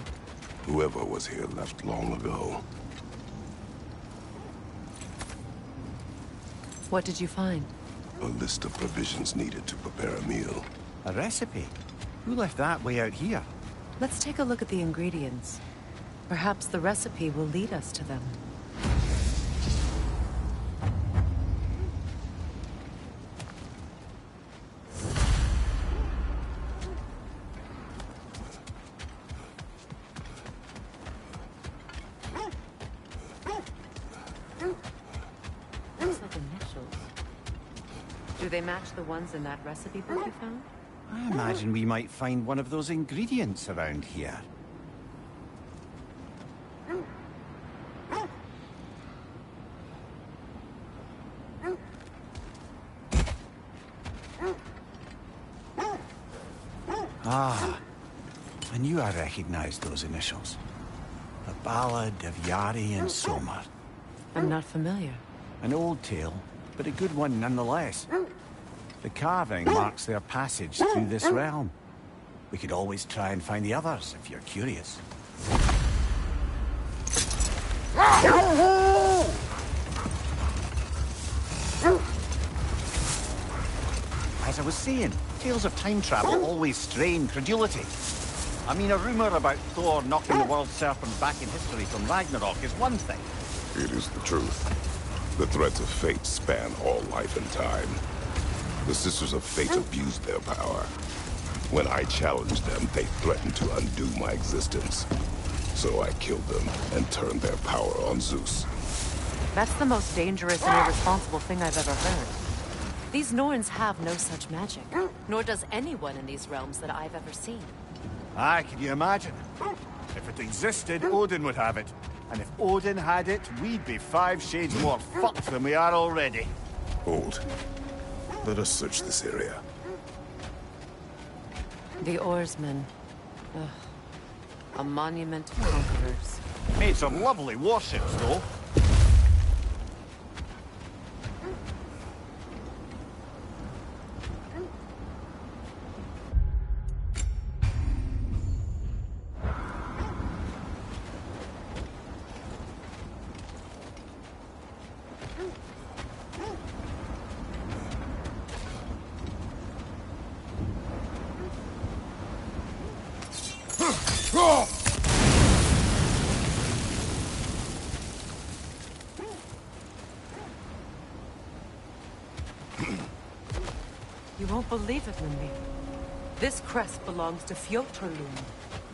K: Whoever was here left long ago.
E: What did you find?
K: A list of provisions needed to prepare a meal.
J: A recipe? Who left that way out here?
E: Let's take a look at the ingredients. Perhaps the recipe will lead us to them. Looks like initials. Do they match the ones in that recipe book you found?
J: I imagine we might find one of those ingredients around here. Ah, I knew I recognized those initials. The Ballad of Yari and Somar.
E: I'm not familiar.
J: An old tale, but a good one nonetheless. The carving marks their passage through this realm. We could always try and find the others, if you're curious. As I was saying, tales of time travel always strain credulity. I mean, a rumor about Thor knocking the world serpent back in history from Ragnarok is one thing.
K: It is the truth. The threads of fate span all life and time. The Sisters of Fate abused their power. When I challenged them, they threatened to undo my existence. So I killed them and turned their power on Zeus.
E: That's the most dangerous and irresponsible thing I've ever heard. These Norns have no such magic, nor does anyone in these realms that I've ever seen.
J: Aye, can you imagine? If it existed, Odin would have it. And if Odin had it, we'd be 5 shades more fucked than we are already.
K: Hold. Let us search this area.
E: The oarsmen. Ugh. A monument to conquerors.
J: Made some lovely warships, though.
E: won't believe it, Lindy. This crest belongs to Fjotorlund.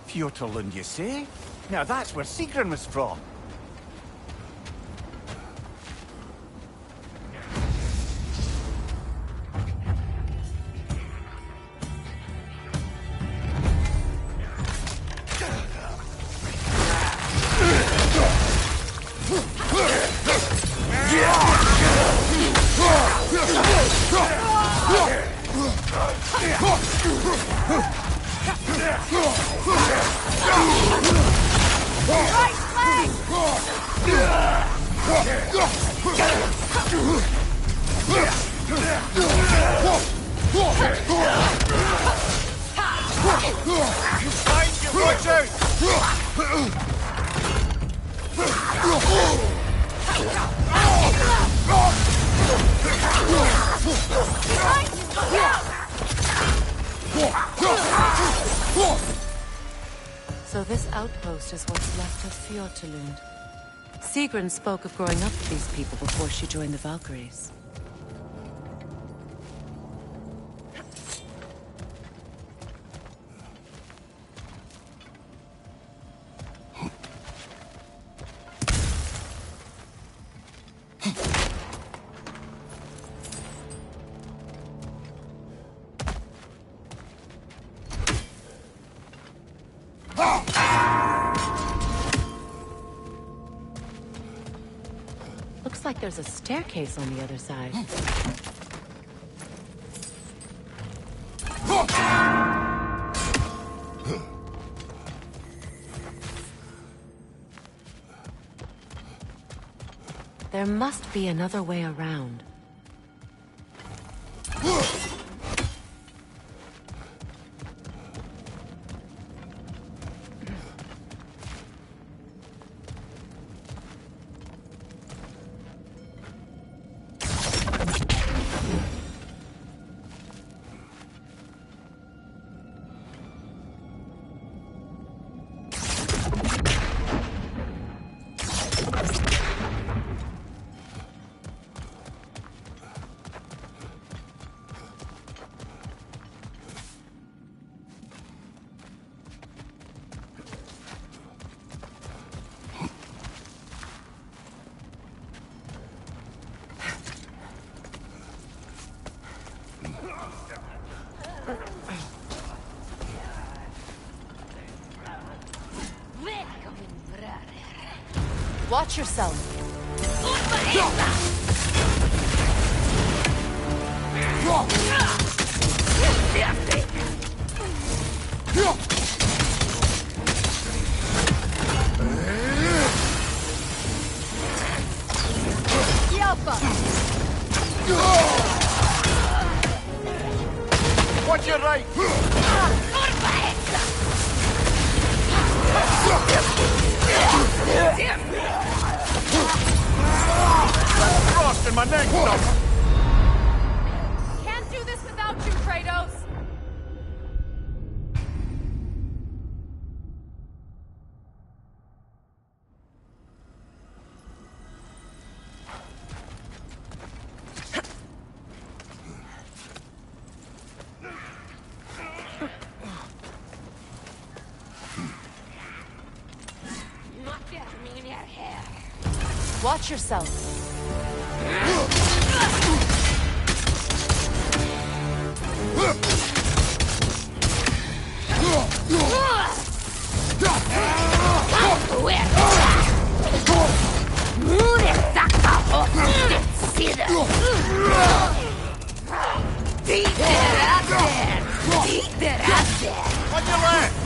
J: Fjotorlund, you say? Now that's where Sigrun was from.
E: So this outpost is what's left of Fjotorlund. Sigrun spoke of growing up with these people before she joined the Valkyries. Looks like there's a staircase on the other side. There must be another way around. Watch yourself.
J: Watch your right! Frost in my neck, stuff!
O: Can't do this without you, Kratos!
E: Watch yourself.
J: On your left!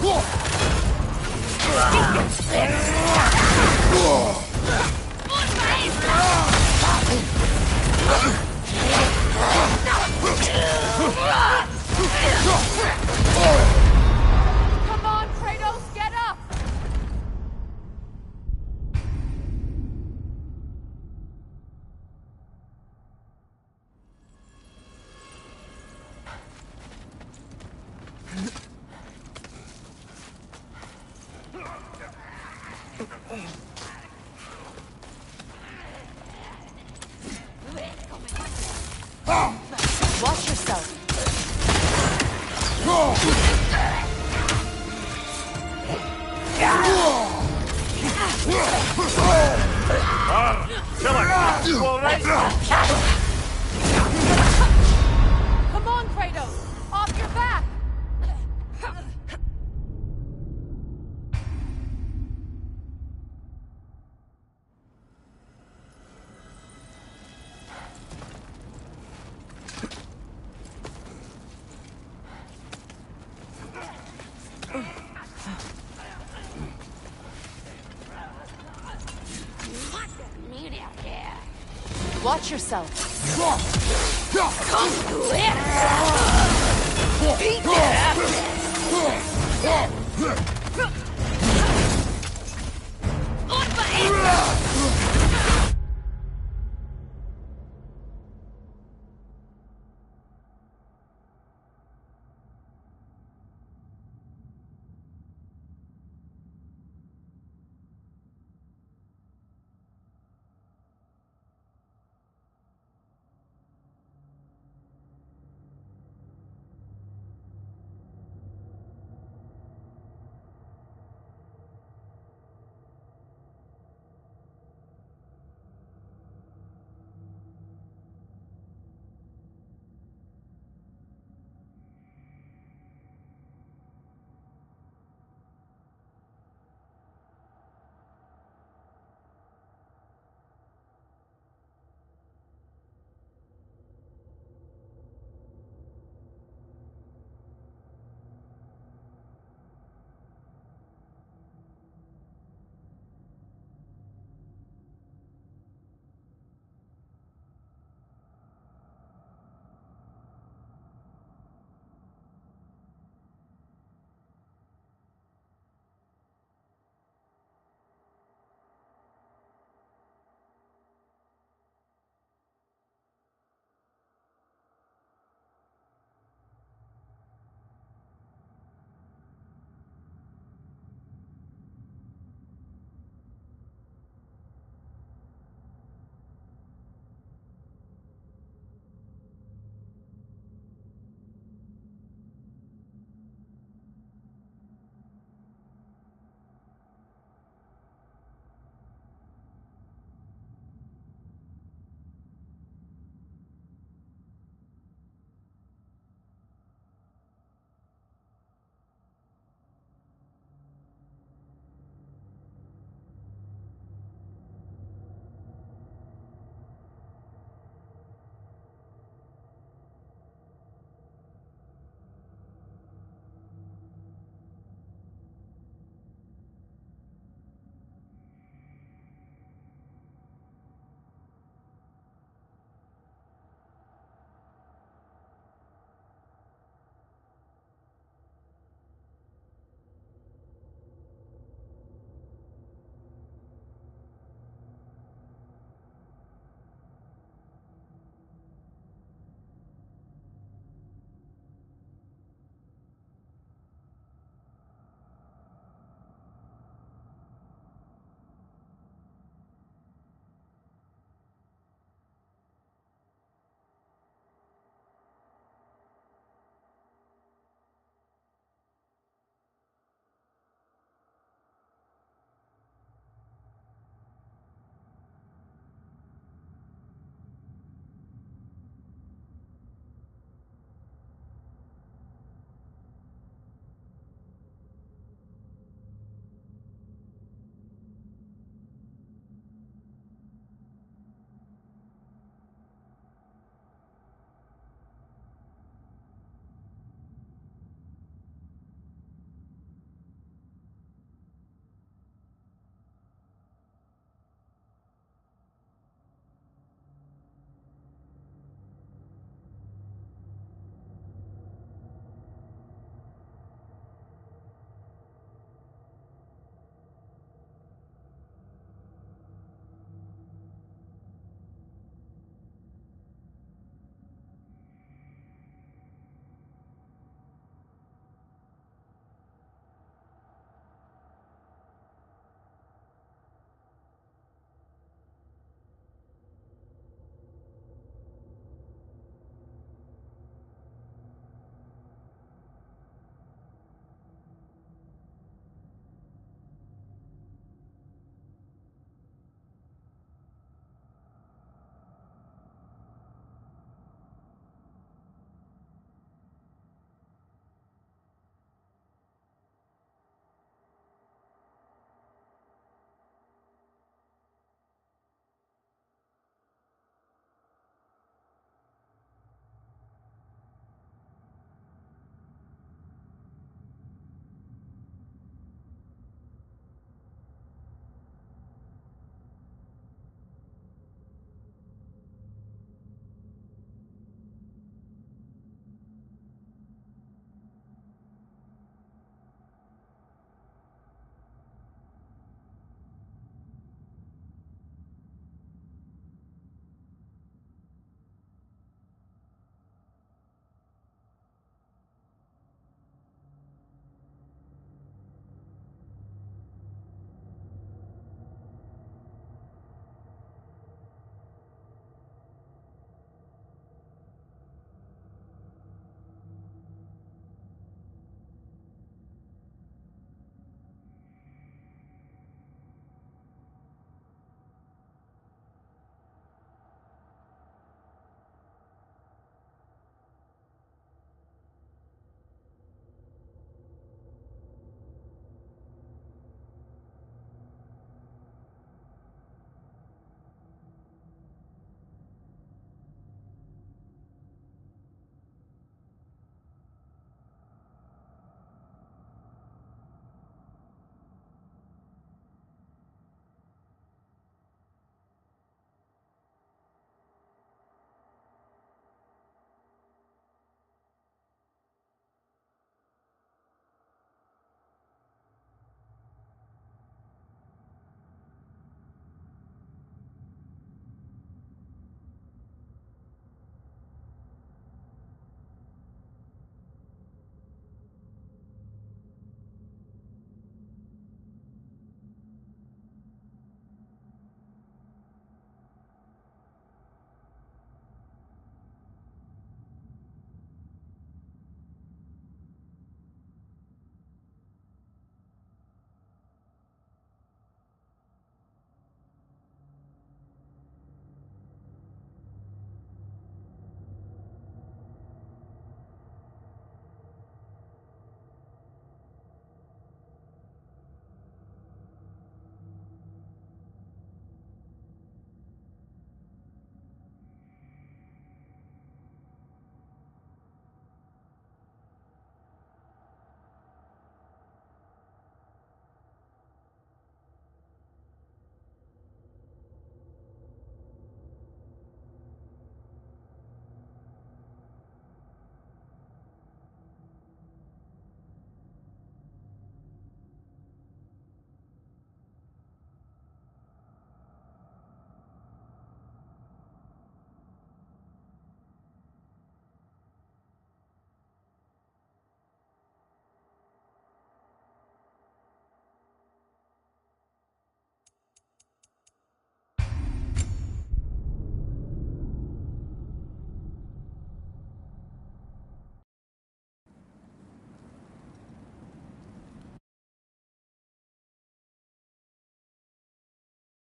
O: Come on, Kratos, get up!
E: Watch yourself.
J: You all right?
O: Come on, Kratos! Off your back!
E: Watch yourself.
O: Beat that!